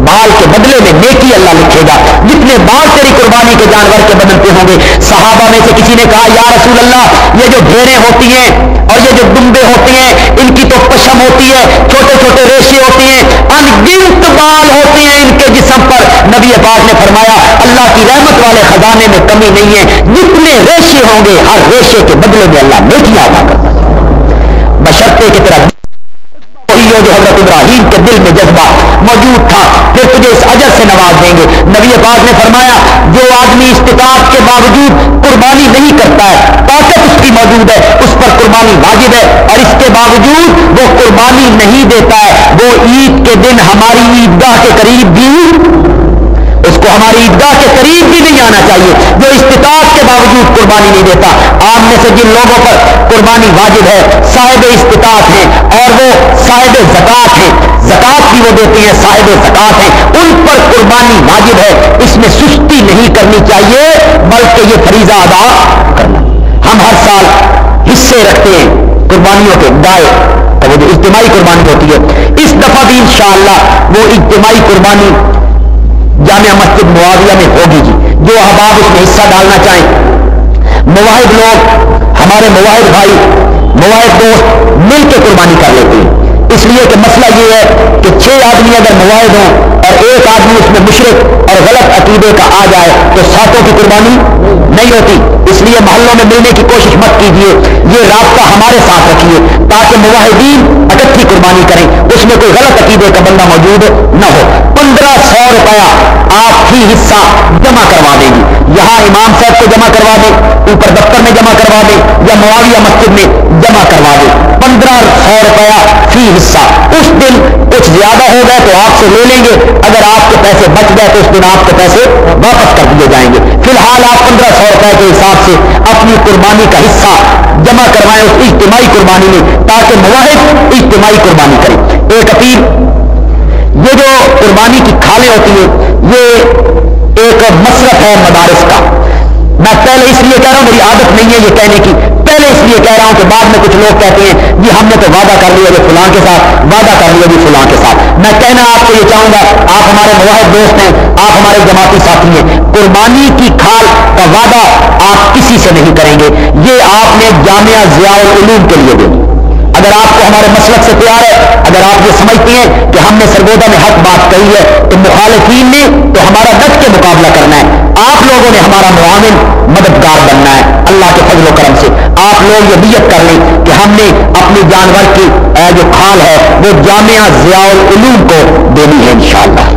بال کے بدلے میں نیکی اللہ لکھے گا. جتنے بال تیری قربانی کے جانور کے بدن پہ ہوں گے. صحابہ میں سے کسی نے کہا یا رسول اللہ یہ جو بھیڑیں ہوتی ہیں اور یہ جو دمبے ہوتے ہیں ان کی تو پشم ہوتی ہے، چھوٹے چھوٹے ریشے ہوتے ہیں، ان گنت بال ہوتے ہیں ان کے جسم پر. نبی پاک نے فرمایا اللہ کی رحمت والے خزانے میں کمی نہیں ہے، جتنے ریشے ہوں گے ہر ریشے کے بدلے میں اللہ نیکی ادا کرتا ہے، بشرطے کی طرح جو حضرت ابراہیم کے دل میں جذبہ موجود تھا. پھر تجھے اس اجر سے نواز دیں گے. نبی پاک نے فرمایا جو آدمی استطاعت کے باوجود قربانی نہیں کرتا ہے، طاقت اس کی موجود ہے، اس پر قربانی واجب ہے، اور اس کے باوجود وہ قربانی نہیں دیتا ہے، وہ عید کے دن ہماری عیدگاہ کے قریب بھی، اس کو ہماری عیدگاہ کے قریب بھی نہیں آنا چاہیے. جو استطاعت کے باوجود قربانی نہیں دیتا. آپ میں سے جن لوگوں پر قربانی واجب ہے صاحب استطاعت ہیں اور وہ صاحب زکات ہیں، زکات بھی وہ دیتے ہیں، صاحب زکات ہیں، ان پر قربانی واجب ہے. اس میں سستی نہیں کرنی چاہیے بلکہ یہ فریضہ ادا کرنا. ہم ہر سال حصے رکھتے ہیں قربانیوں کے، گائے تو وہ جو اجتماعی قربانی ہوتی ہے، اس دفعہ بھی انشاءاللہ وہ اجتماعی قربانی جامعہ مسجد معاویہ میں ہوگی جی. جو احباب اس میں حصہ ڈالنا چاہیں، مواحد لوگ، ہمارے مواحد بھائی، مواحد دوست مل کے قربانی کر لیتے ہیں. اس لیے کہ مسئلہ یہ ہے کہ 6 آدمی اگر مواحد ہوں اور ایک آدمی اس میں مشرک اور غلط عقیدے کا آ جائے تو ساتوں کی قربانی نہیں ہوتی. اس لیے محلوں میں ملنے کی کوشش مت کیجیے، یہ رابطہ ہمارے ساتھ رکھیے تاکہ مواحدین اکٹھی قربانی کریں، اس میں کوئی غلط عقیدے کا بندہ موجود نہ ہو. 1500 روپیہ آپ ہی حصہ جمع کروا دیں گی. یہاں امام صاحب کو جمع کروا دیں، اوپر دفتر میں جمع کروا دیں یا معاویہ مسجد میں جمع کروا دیں. 1500 روپیہ فی حصہ. اس دن کچھ زیادہ ہو گئے تو آپ سے لے لیں گے، اگر آپ کے پیسے بچ گئے تو اس دن آپ کے پیسے واپس کر دیے جائیں گے. فی الحال آپ 1500 روپئے کے حساب سے اپنی قربانی کا حصہ جمع کروائیں اس اجتماعی قربانی میں تاکہ مواحد اجتماعی قربانی کریں. ایک اپیل، یہ جو قربانی کی کھالیں ہوتی ہیں یہ ایک مصرف ہے مدارس کا. میں پہلے اس لیے کہہ رہا ہوں، میری عادت نہیں ہے یہ کہنے کی، پہلے اس لیے کہہ رہا ہوں کہ بعد میں کچھ لوگ کہتے ہیں جی ہم نے تو وعدہ کر لیا جی فلاں کے ساتھ، وعدہ کر لیا جی فلاں کے ساتھ. میں کہنا آپ کو یہ چاہوں گا، آپ ہمارے مواحد دوست ہیں، آپ ہمارے جماعتی ساتھی ہیں، قربانی کی کھال کا وعدہ آپ کسی سے نہیں کریں گے، یہ آپ نے جامعہ ضیاء العلوم کے لیے دیں. اگر آپ کو ہمارے مسلک سے پیار ہے، اگر آپ یہ سمجھتے ہیں کہ ہم نے سرگودا میں حق بات کہی ہے تو مخالفین نے تو ہمارا ڈٹ کے مقابلہ کرنا ہے. آپ لوگوں نے ہمارا معاون مددگار بننا ہے. اللہ کے فضل و کرم سے آپ لوگ یہ نیت کر لیں کہ ہم نے اپنی جانور کی جو کھال ہے وہ جامعہ ضیاء العلوم کو دینی ہے انشاءاللہ.